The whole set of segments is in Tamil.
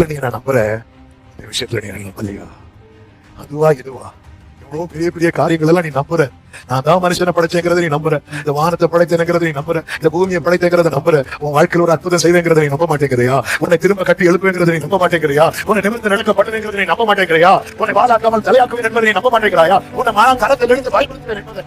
நீ நான் நம்புறேன், இந்த விஷயத்துல நீ நம்பலையா? அதுவா இதுவா எவ்வளவு பெரிய பெரிய காரியங்கள் எல்லாம் நீ நம்புற. நான் தான் மனுஷனை படைச்சேங்கிறத நீ நம்புற, இந்த வானத்தை படைத்தேங்கிறத நீ நம்புற, இந்த பூமியை படைத்தேங்கிறத நம்புற. உன் வாழ்க்கையில் ஒரு அற்புதம் செய்தேங்கிறத நீ நம்ப மாட்டேங்கிறியா? உன்னை திரும்ப கட்டி எழுப்புங்கிறத நீ நம்ப மாட்டேங்கிறியா? உன்னை நிமிர்ந்து நடக்கப்பட்டதுங்கிறத நீ நம்ப மாட்டேங்கிறியா? உன்னை வாழாக்காமல் தலையாக்குவேன் என்பதை நீ நம்ப மாட்டேங்கிறாயா? உன்னை மனம் கரத்தில் எடுத்து பயன்படுத்துவேன் என்பதை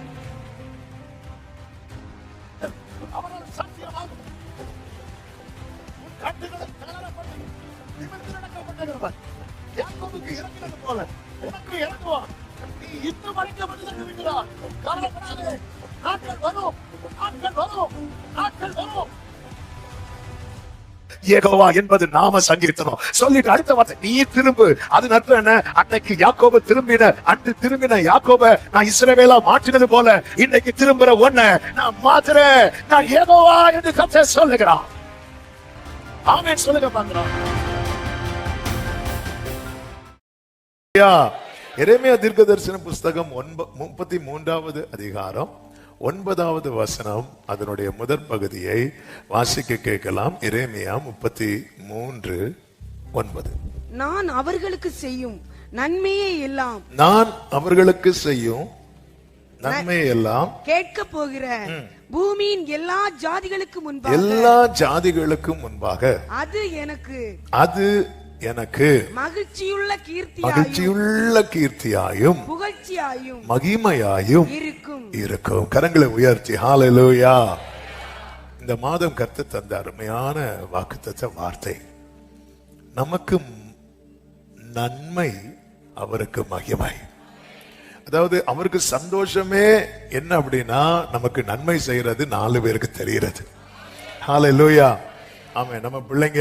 யெகோவா என்பது நாம சங்கீர்த்தனம். சொல்லிட்டு அடுத்த வார்த்தை நீ திரும்பு. அது நட்பு என்ன? அன்னைக்கு யாக்கோபு திரும்பின யாக்கோப நான் இஸ்ரவேலா மாற்றினது போல இன்னைக்கு திரும்புற ஒன்ன நான் மாத்துறேன். நான் யெகோவா என்று கர்த்தர் சொல்லுகிறான். ஆமென் சொல்லுங்க பாக்குறோம். எரேமியா தீர்க்கதரிசன புஸ்தகம் 33வது அதிகாரம் 9வது வசனம், அதனுடைய முதற் பகுதியை வாசிக்க கேட்கலாம். எரேமியா 33:9. நான் அவர்களுக்கு செய்யும் நன்மையே எல்லாம் கேட்க போகிற பூமியின் எல்லா ஜாதிகளுக்கும் முன்பாக அது எனக்கு மகிழ்ச்சியுள்ள கீர்த்தியாயும் புகழ்ச்சியாயும் மகிமையாயும் இருக்கும். கரங்களை உயர்த்தி ஹல்லேலூயா. இந்த மாதம் கர்த்தர் தந்த அருமையான வாக்குத்தத்த வார்த்தை. நமக்கு நன்மை, அவருக்கு மகிமை. அதாவது அவருக்கு சந்தோஷமே என்ன அப்படின்னா நமக்கு நன்மை செய்யறது 4 பேருக்கு தெரிகிறது. ஹல்லேலூயா. ஆமா, நம்ம பிள்ளைங்க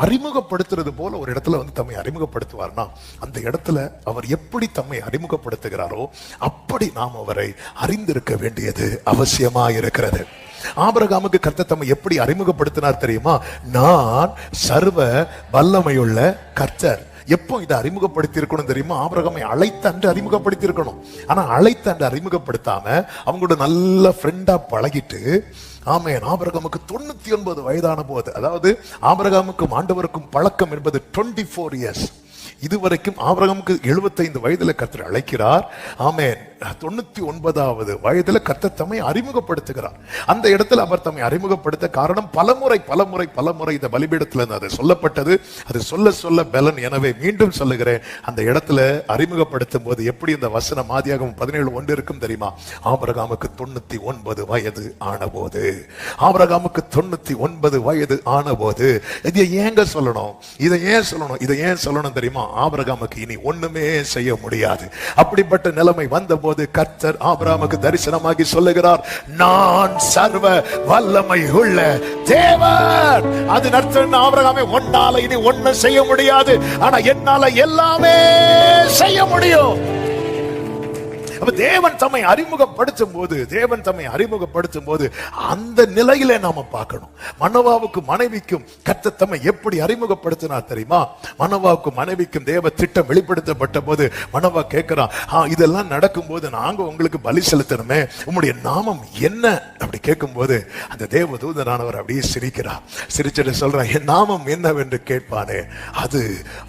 அறிமுகப்படுத்துறது போல ஒரு இடத்துல வந்து தம்மை அறிமுகப்படுத்துவார்னா அந்த இடத்துல அவர் எப்படி தம்மை அறிமுகப்படுத்துகிறாரோ அப்படி நாம் அவரை அறிந்திருக்க வேண்டியது அவசியமா இருக்கிறது. ஆபிரகாமுக்கு கர்த்தர் தம்மை எப்படி அறிமுகப்படுத்தினார் தெரியுமா? நான் சர்வ வல்லமையுள்ள கர்த்தர். எப்போ இதை அறிமுகப்படுத்தி இருக்கணும் தெரியுமா? ஆபிரகாமை அழைத்த அன்று அறிமுகப்படுத்தி இருக்கணும். ஆனா அழைத்த அன்று அறிமுகப்படுத்தாம அவங்களோட நல்ல ஃப்ரெண்டா பழகிட்டு, ஆமென், ஆபிரகாமுக்கு 99 வயதான போது, அதாவது ஆபிரகாமுக்கும் ஆண்டவருக்கும் பழக்கம் என்பது 24 இயர்ஸ். இதுவரைக்கும் ஆபிரகாமுக்கு 75 வயதுல கர்த்தர் அழைக்கிறார். ஆமென். 99வது வயதுல கர்த்தர் தம்மை அறிமுகப்படுத்துகிறார். அந்த இடத்துல அவர் தம்மை அறிமுகப்படுத்த காரணம் பலமுறை இந்த பலிபீடத்துல அது சொல்லப்பட்டது. அது சொல்ல பலன். எனவே மீண்டும் சொல்லுகிறேன், அந்த இடத்துல அறிமுகப்படுத்தும் போது எப்படி இந்த வசனம் ஆதியாகமம் 17:1 இருக்கும் தெரியுமா? ஆபிரகாமுக்கு 99 வயது ஆனபோது, ஆபிரகாமுக்கு 99 வயது ஆனபோது. இதை ஏங்க சொல்லணும்? இதை ஏன் சொல்லணும் தெரியுமா? ஆபிரகாமுக்கு இனி ஒண்ணுமே செய்ய முடியாது. அப்படிப்பட்ட நிலைமை வந்த போது கர்த்தர் ஆபிரகாமுக்கு தரிசனமாகி சொல்லுகிறார், நான் சர்வ வல்லமை உள்ள தேவன். அது அர்த்தம் ஆபிரகாமே, உன்னால இனி ஒண்ணும் செய்ய முடியாது, ஆனா என்னால எல்லாமே செய்ய முடியும். தேவன் தம்மை அறிமுகப்படுத்தும் போது அந்த நிலையிலே நாம பார்க்கணும். மனோவாவுக்கும் மனைவிக்கும் கர்த்தர் தம்மை எப்படி அறிமுகப்படுத்தினார் தெரியுமா? மனோவாவுக்கும் மனைவிக்கும் தேவ திட்டம் வெளிப்படுத்தப்பட்ட போது மனோவா கேட்கிறான், இதெல்லாம் நடக்கும் போது நாங்க உங்களுக்கு பலி செலுத்தணுமே, உம்முடைய நாமம் என்ன அப்படி கேட்கும் போது அந்த தேவ தூதனானவர் அப்படியே சிரிக்கிறார். சிரிச்சிட்டு சொல்றான், என் நாமம் என்னவென்று கேட்பானே, அது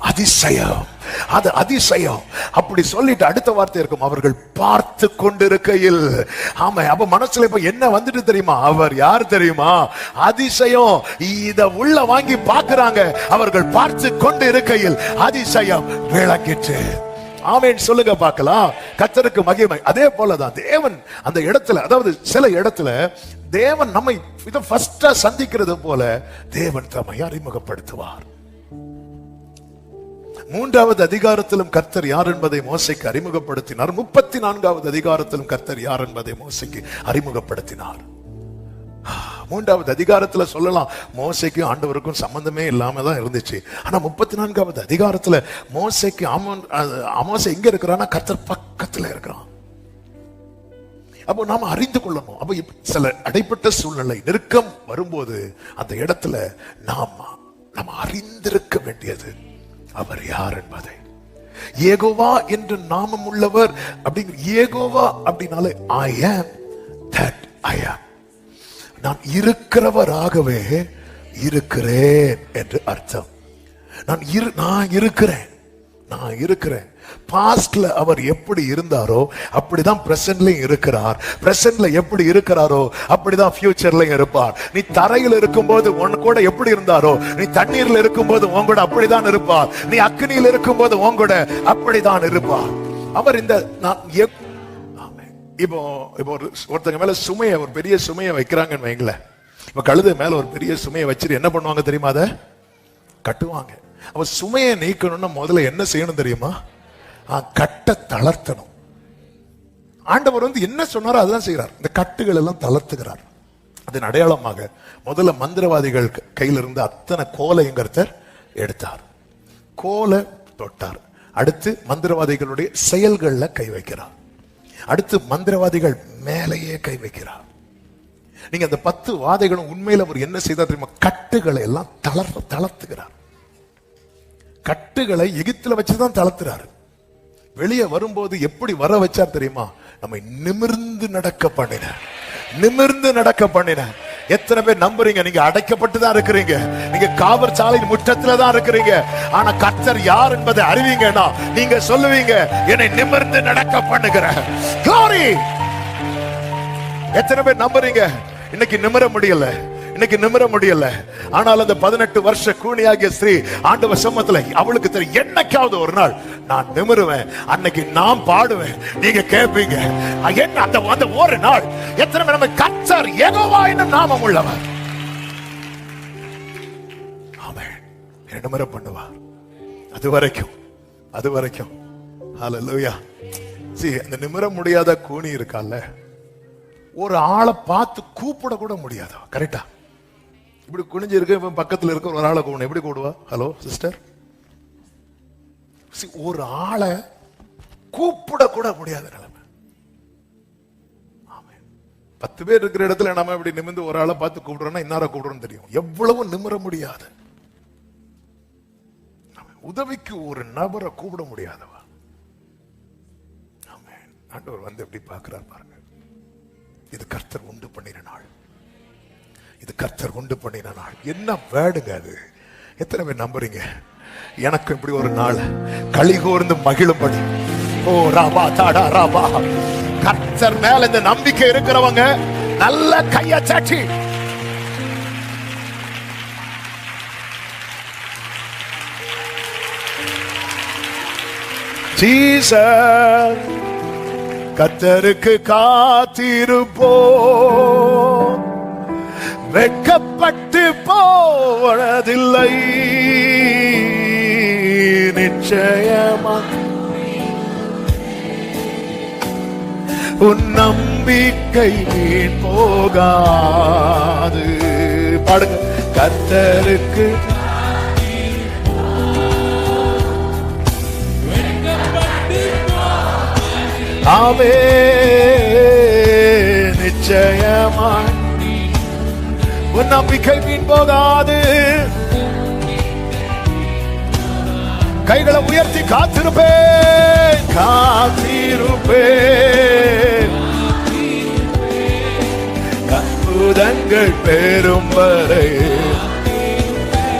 அதிசயம். அப்படி சொல்லிட்டு அடுத்த வார்த்தை இருக்கும், அவர்கள் பார்த்து கொண்டிருக்கையில். ஆமா, அப்ப மனசுல இப்ப என்ன வந்துட்டு தெரியுமா? அவர் யார் தெரியுமா? அதிசயம். இத உள்ள வாங்கி பார்க்கிறாங்க. அவர்கள் பார்த்து கொண்டு இருக்கையில் அதிசயம் விளங்கிற்று. ஆமென் சொல்லுங்க பார்க்கலாம். கர்த்தருக்கு மகிமை. அதே போலதான் தேவன் அந்த இடத்துல, அதாவது சில இடத்துல தேவன் நம்மை இத ஃபர்ஸ்டா சந்திக்கிறது போல தேவன் தம்மை அறிமுகப்படுத்துவார். 3வது அதிகாரத்திலும் கர்த்தர் யார் என்பதை மோசேக்கு அறிமுகப்படுத்தினார். 34வது அதிகாரத்திலும் கர்த்தர் யார் என்பதை மோசேக்கு அறிமுகப்படுத்தினார். 3வது அதிகாரத்துல சொல்லலாம் மோசேக்கும் ஆண்டவருக்கும் சம்பந்தமே இல்லாம தான் இருந்துச்சு. ஆனா 34வது அதிகாரத்துல மோசேக்கு மோசே எங்க இருக்கிறான்னா கர்த்தர் பக்கத்துல இருக்கிறான். அப்போ நாம அறிந்து கொள்ளணும். அப்ப சில அடைப்பட்ட சூழ்நிலை நெருக்கம் வரும்போது அந்த இடத்துல நாம அறிந்திருக்க வேண்டியது அவர் யார் என்பதை. யெகோவா என்று நாமம் உள்ளவர் அப்படிங்கிற யெகோவா அப்படினாலே I am that I am. நான் இருக்கிறவராகவே இருக்கிறேன் என்று அர்த்தம். நான் இருக்கிறேன். பாஸ்ட்ல அவர் எப்படி இருந்தாரோ அப்படிதான் பிரசன்ட்லயும் இருக்கிறார். பிரசன்ட்ல எப்படி இருக்கிறாரோ அப்படிதான் ஃபியூச்சர்லயும் இருப்பார். நீ தரையில் இருக்கும்போது உன் கூட எப்படி இருந்தாரோ, நீ தண்ணீர்ல இருக்கும்போது உன் கூட அப்படிதான் இருப்பார். நீ அக்னியில் இருக்கும்போது உன் கூட அப்படிதான் இருப்பார். அவர் இந்த இப்போ ஒருத்தங்க மேல சுமையை, ஒரு பெரிய சுமையை வைக்கிறாங்கன்னு வைங்களேன். இப்ப கழுதை மேல ஒரு பெரிய சுமையை வச்சுட்டு என்ன பண்ணுவாங்க தெரியுமா? அதை கட்டுவாங்க. அவ சுமையை நீக்கணும்னா முதல்ல என்ன செய்யணும் தெரியுமா? கட்ட தளர்த்தணும். ஆண்டவர் என்ன சொன்னாரோ அதுதான் செய்யறார். இந்த கட்டுகள் எல்லாம் தளர்த்துகிறார். அதன் அடையாளமாக முதல்ல மந்திரவாதிகள் கையில இருந்து அத்தனை கோலைங்கிறத எடுத்தார். கோலை தொட்டார். அடுத்து மந்திரவாதிகளுடைய செயல்கள்ல கை வைக்கிறார். அடுத்து மந்திரவாதிகள் மேலேயே கை வைக்கிறார். நீங்க அந்த 10 வாதைகளும் உண்மையில அவர் என்ன செய்தார் தெரியுமா? கட்டுகளை எல்லாம் தளர்த்துகிறார். கட்டுகளை எகிப்துல வச்சுதான் தளர்த்துறாரு. வெளியே வரும்போது எப்படி வர வச்சார் தெரியுமா? நம்மை நிமிர்ந்து நடக்க பண்ணின. எத்தனை பேர் நம்புறீங்க? நீங்க அடைக்கப்பட்டு தான் இருக்கிறீங்க, நீங்க காவல் சாலையின் முற்றத்துல தான் இருக்கிறீங்க. ஆனா கர்த்தர் யார் என்பதை அறிவீங்கன்னா நீங்க சொல்லுவீங்க, என்னை நிமிர்ந்து நடக்க பண்ணுகிற glory. எத்தனை பேர் நம்புறீங்க? இன்னைக்கு நிமிர முடியல. ஆனால் அந்த 18 வருஷ கூனியாகிய ஸ்திரீ ஆண்டவர் சம்மத்துல அவளுக்கு தெரியும், என்னைக்காவது ஒரு நாள் நான் நிமிருவேன், அன்னைக்கு நான் பாடுவேன், நீங்க கேட்பீங்க. அந்த ஒரு நாள் எத்தனை பேர் நம்ம கர்த்தர் யெகோவா என்னும் நாமம் உள்ளவர், ஆமென், நிமிர பண்ணுவார். அது வரைக்கும் ஹல்லேலூயா. அந்த நிமிர முடியாத கூனி இருக்கால, ஒரு ஆளை பார்த்து கூப்பிட கூட முடியாதா? கரெக்டா? இப்படி குனிஞ்சு இருக்க பக்கத்துல இருக்க ஒரு ஆளை கூப்பிட எப்படி கூடுவா? Hello sister. ஒரு ஆளை கூப்பிட கூட முடியாத நிலைமை. 10 பேர் இருக்கிற இடத்துல நம்ம இப்படி நிமிர்ந்து ஒரு ஆளை பார்த்து கூப்பிடுறோம்னா இன்னார கூப்பிடுறோம்னு தெரியும். எவ்வளவு நிமிர முடியாது. உதவிக்கு ஒரு நபரை கூப்பிட முடியாதவா? ஆண்டவர் எப்படி பார்க்கிறார் பாருங்க. இது கர்த்தர் உண்டு பண்ணின நாள். என்ன வேடுங்க அது? எத்தனை பேர் நம்புறீங்க? எனக்கு இப்படி ஒரு நாள் களி கூர்ந்து மகிழும்படி. ஓ ராபா தாடா ராபா. கர்த்தர் மேல இந்த நம்பிக்கை இருக்கிறவங்க நல்ல கைய சாட்சி. ஜீசஸ், கர்த்தருக்கு காத்திருப்போம், வெட்கப்பட்டு போவதில்லை நிச்சயமா. உன் நம்பிக்கை வீண் போகாது. பாடுங்க. கர்த்தருக்கு ஆமே நிச்சயமா உன் நம்பிக்கை வீண் போகாது. கைகளை உயர்த்தி காத்திருப்பேன். அற்புதங்கள் பெறும் வரை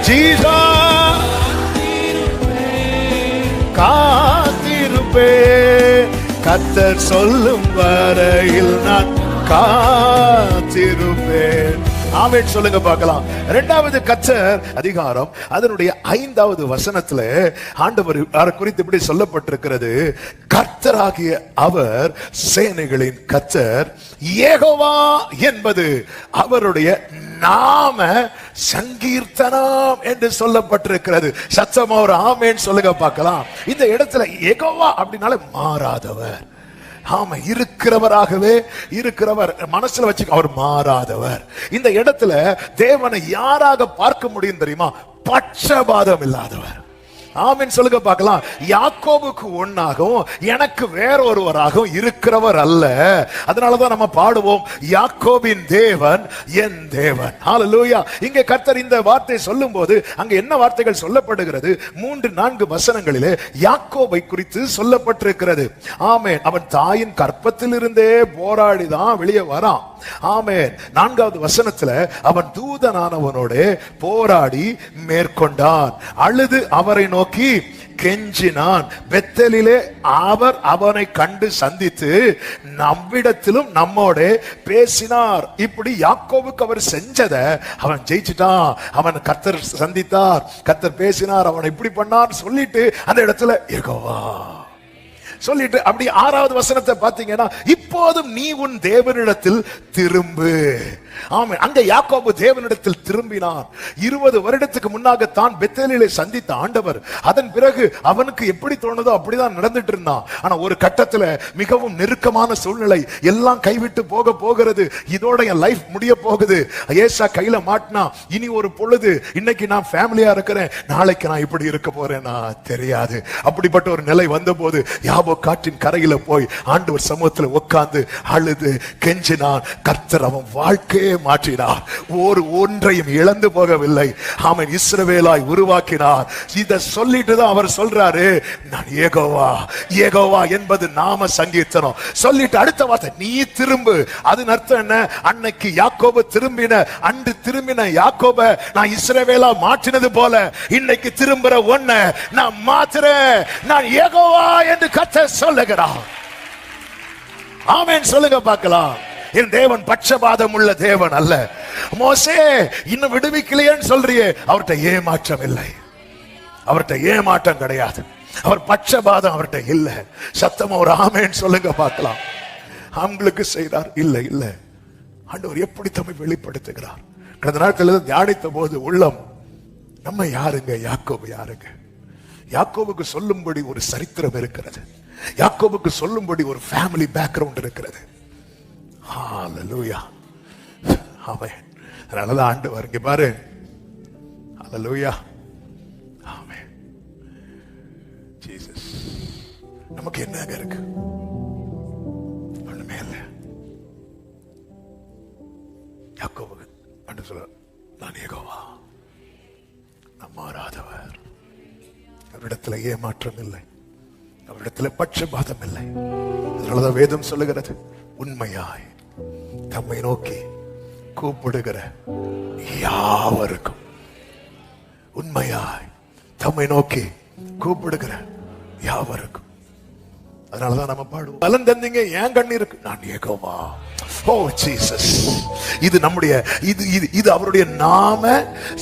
ஜீசா காத்திருப்பேன். கர்த்தர் சொல்லும் வரையில் நான் காத்திருப்பேன். ஆமென் சொல்லுங்க பார்க்கலாம். 2வது கர்த்தர் அதிகாரம் அதனுடைய 5வது வசனத்துல ஆண்டவர் குறித்து இப்படி சொல்லப்பட்டிருக்கிறது. கர்த்தராகிய அவர் சேனைகளின் கர்த்தர், யெகோவா என்பது அவருடைய நாம சங்கீர்த்தனம் என்று சொல்லப்பட்டிருக்கிறது. சத்தமா ஒரு ஆமென் சொல்லுங்க பார்க்கலாம். இந்த இடத்துல யெகோவா அப்படினாலே மாறாதவர். ஆமா, இருக்கிறவர் மனசுல வச்சு அவர் மாறாதவர். இந்த இடத்துல தேவனை யாராக பார்க்க முடியும் தெரியுமா? பட்சபாதம் இல்லாதவர். ஆமென் சொல்லுங்க பார்க்கலாம். யாக்கோபுக்கு ஒன்னாகவும் எனக்கு வேறொருவராகவும் இருக்கிறவர் அல்ல. அதனாலதான் நம்ம பாடுவோம், யாக்கோபின் தேவன் என் தேவன். ஹல்லேலூயா. இங்கே கர்த்தர் இந்த வார்த்தை சொல்லும் போது அங்க என்ன வார்த்தைகள் சொல்லப்படுகிறது? 3-4 வசனங்களிலே யாக்கோபை குறித்து சொல்லப்பட்டிருக்கிறது. ஆமென். அவன் தாயின் கற்பத்திலிருந்தே போராடிதான் வெளியே வரான். ஆமென். 4வது வசனத்துல அவன் தூதனானவனோட போராடி மேற்கொண்டான், அழுது அவரை நோக்கி கெஞ்சினான். பெத்தலிலே அவர் அவனை கண்டு சந்தித்து நம்மிடத்திலும் நம்மோட பேசினார். இப்படி யாக்கோபுக்கு அவர் செஞ்சத அவன் ஜெயிச்சிட்டான். அவன் கர்த்தர் சந்தித்தார், கர்த்தர் பேசினார், அவன் இப்படி பண்ணார் சொல்லிட்டு அந்த இடத்துல யெகோவா சொல்லிட்டு அப்படி 6வது வசனத்தை பாத்தீங்கன்னா, இப்போதும் நீ உன் தேவனிடத்தில் திரும்பு. ஆமென். அங்க யாக்கோபு தேவனிடத்தில் திரும்பினான். 20 வருடத்துக்கு முன்னாக தான் பெத்தேலிலே சந்தித்த ஆண்டவர். அதன் பிறகு அவனுக்கு எப்படி தோணுதோ அப்படிதான் நடந்துட்டு இருந்தான். ஆனா ஒரு கட்டத்துல மிகவும் நெருக்கமான சூழ்நிலை, எல்லாம் கைவிட்டு போகிறது, இதோட என் லைஃப் முடிய போகுது, ஏசா கையில மாட்டினா இனி ஒரு பொழுது, இன்னைக்கு நான் ஃபேமிலியா இருக்கிறேன், நாளைக்கு நான் இப்படி இருக்க போறேன்னா தெரியாது. அப்படிப்பட்ட ஒரு நிலை வந்த போது யாபோ காற்றின் கரையில போய் ஆண்டவர் சமூகத்துல உட்கார்ந்து அழுது கெஞ்சினான். கர்த்தர் அவன் வாழ்க்கையை மாற்றினார். ஒன்றையும் இழந்து போகவில்லை. ஆமென். இஸ்ரவேலாய் உருவாக்கினார். இத சொல்லிட்டு தான் அவர் சொல்றாரு, நான் யெகோவா. யெகோவா என்பது நாம சங்கீர்த்தனம். சொல்லிட்டு அடுத்த வார்த்தை நீ திரும்பு. அதன் அர்த்தம் என்ன? அன்னைக்கு யாக்கோபு திரும்பின யாக்கோப நான் இஸ்ரவேலா மாற்றினது போல இன்னைக்கு திரும்புற ஒன்ன நான் மாத்துறேன். நான் யெகோவா என்று கர்த்தர் சொல்லுகிறார். ஆமென். சொல்லுங்க பார்க்கலாம். என் தேவன் பட்சபாதம் உள்ள தேவன் அல்ல. மோசே இன்னும் விடுவிக்கலையேன்னு சொல்றியே, அவர்கிட்ட ஏமாற்றம் இல்லை, அவர்கிட்ட ஏமாற்றம் கிடையாது, அவர் பட்சபாதம் அவர்கிட்ட இல்ல. சத்தமா ஒரு ஆமென் சொல்லுங்க பார்க்கலாம். அவங்களுக்கு செய்தார் இல்ல இல்ல. ஆண்டவர் எப்படி தம்மை வெளிப்படுத்துகிறார். கடந்த நாட்களில் தியானித்த போது உள்ளம் நம்ம யாருங்க, யாக்கோபு யாருங்க? யாக்கோபுக்கு சொல்லும்படி ஒரு சரித்திரம் இருக்கிறது. யாக்கோபுக்கு சொல்லும்படி ஒரு ஃபேமிலி பேக்ரவுண்ட் இருக்கிறது. ஹalleluya. ஆமென். அதனாலதான் ஆண்டவர் இங்க பாரு, ஹalleluya. ஆமென். ஜீசஸ். நமக்கு என்னங்க இருக்கு? ஒண்ணுமே இல்ல. யாக்கோபு ஆண்டவர் சொல்றார், நான் யெகோவா, நான் மாறாதவர். அவரிடத்துல ஏமாற்றம் இல்லை, அவரிடத்துல பட்சபாதம் இல்லை. அதனாலதான் வேதம் சொல்லுகிறது, உண்மையாய் தம்மை நோக்கி கூப்பிடுகிற யாவருக்கும், உண்மையாய் தம்மை நோக்கி கூப்பிடுகிற யாவருக்கும். அதனாலதான் நம்ம பாடுவோம், பலன் தந்தீங்க ஏன் கண்ணீருக்கு, நான் யெகோவா. ஓ ஜீசஸ். இது நம்முடைய இது அவருடைய நாம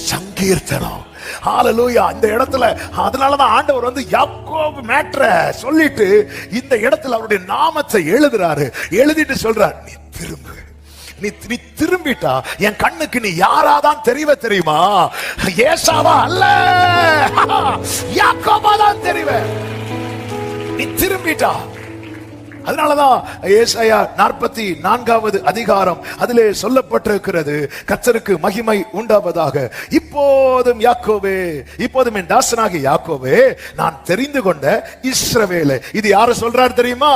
சங்கீர்த்தனம். ஹalleluya. இந்த இடத்துல அதனாலதான் ஆண்டவர் வந்து யாக்கோபு மேட்டரை சொல்லிட்டு இந்த இடத்துல அவருடைய நாமத்தை எழுதுறாரு. எழுதிட்டு சொல்றார், நீ திரும்பு. நீ திரும்பிட்டா என் கண்ணுக்கு நீ யாராதான் தெரியுமா? ஏசாவா அல்ல, யாக்கோபா தான் தெரிவ. நீ திரும்பிட்டா. அதனாலதான் ஏசாயா 44வது அதிகாரம் அதிலே சொல்லப்பட்டிருக்கிறது, கர்த்தருக்கு மகிமை உண்டாவதாக. இப்போதும் யாக்கோபே, இப்போதும் என் தாசனாகிய யாக்கோபே, நான் தெரிந்து கொண்ட இஸ்ரவேலே. இது யார சொல்றார் தெரியுமா?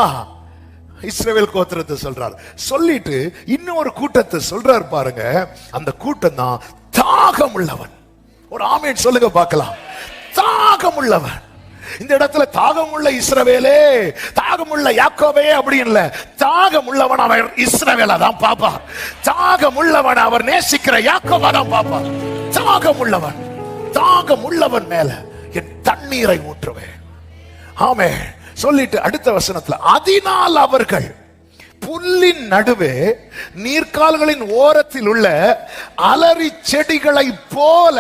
இஸ்ரவேல் கோத்திரத்தை சொல்றார். சொல்லிட்டு இன்னொரு கூட்டத்தை சொல்றார் பாருங்க. அந்த கூட்டம் தான் தாகம் உள்ளவன். ஒரு ஆமென் சொல்லுங்க பார்க்கலாம். தாகம் உள்ளவன். இந்த இடத்துல தாகம் உள்ள இஸ்ரவேலே, தாகம் உள்ள யாக்கோபே அப்படி இல்ல. தாகம் உள்ளவன் அவர் இஸ்ரவேலை தான் பாப்பார். தாகம் உள்ளவன் அவர் நேசிக்கிற யாக்கோபா தான் பாப்பார். தாகம் உள்ளவன், தாகம் உள்ளவன் மேல என் தண்ணீரை ஊற்றுவேன். ஆமென். சொல்லிட்டு அடுத்த வசனத்துல, அதனால் அவர்கள் புல்லின் நடுவே நீர்க்கால்களின் ஓரத்தில் உள்ள அலரி செடிகளை போல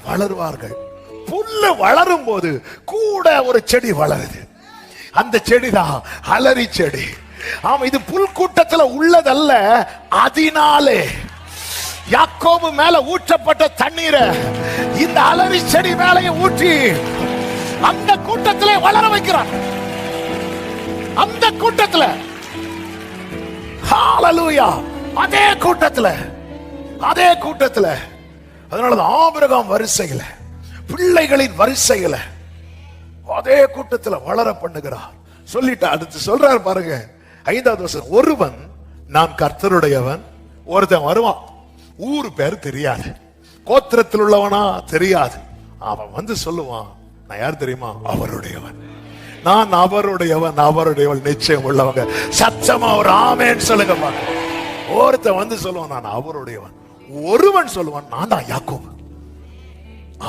வளருவார்கள். புல்லு வளரும் போது கூட ஒரு செடி வளருது. அந்த செடிதான் அலரி செடி. ஆமா, இது புல் கூட்டத்துல உள்ளதல்ல. அதனாலே யாக்கோபு மேல ஊற்றப்பட்ட தண்ணீரை இந்த அலரி செடி மேலே ஊற்றி அந்த கூட்டத்திலே வளர வைக்கிறார். அந்த கூட்டத்துல, ஹalleluya, அதே கூட்டத்துல. அதனாலதான் ஆபிரகாம் வரிசையில, பிள்ளைகளின் வரிசையில அதே கூட்டத்துல வளர பண்ணுகிறார். சொல்லிட்டு அடுத்து சொல்றார் பாருங்க 5வது வசனம், ஒருவன் நான் கர்த்தருடையவன். ஒருத்தன் வருவான், ஊரு பேர் தெரியாது, கோத்திரத்தில் உள்ளவனா தெரியாது. அவன் வந்து சொல்லுவான், நான் யார் தெரியுமா? அவருடையவன். நான் அவருடையவன், அவருடையவள். நிச்சயம் உள்ளவங்க சத்தமா ஒரு ஆமென் சொல்லுங்க. ஒருத்தன் வந்து சொல்லுவான் நான் அவருடையவன், ஒருவன் சொல்லுவான் நான் தான் யாக்கோபு.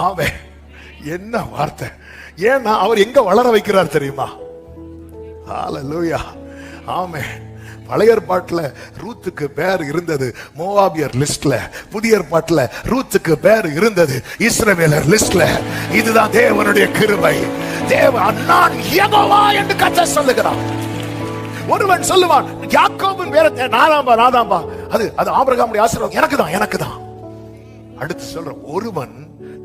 ஆமென். என்ன வார்த்தை! ஏன்னா அவர் எங்க வளர வைக்கிறார் தெரியுமா? ஹல்லேலூயா. ஆமென். பழைய ஏற்பாட்டுல ரூத்துக்கு பேர் இருந்தது மோவாபியர் லிஸ்ட்ல, புதிய ஏற்பாட்டுல ரூத்துக்கு பேர் இருந்தது இஸ்ரவேலர் லிஸ்ட்ல. இதுதான் தேவனுடைய கிருபை. தேவன் நான் யெகோவா என்று கர்த்தர் சொல்லுகிறார். ஒருவன் சொல்லுவான் யாக்கோபின் பேரை நாதாம்பா, அது ஆபிரகாமுடைய ஆசீர்வாதம் எனக்கு தான். அடுத்து சொல்ற ஒருவன்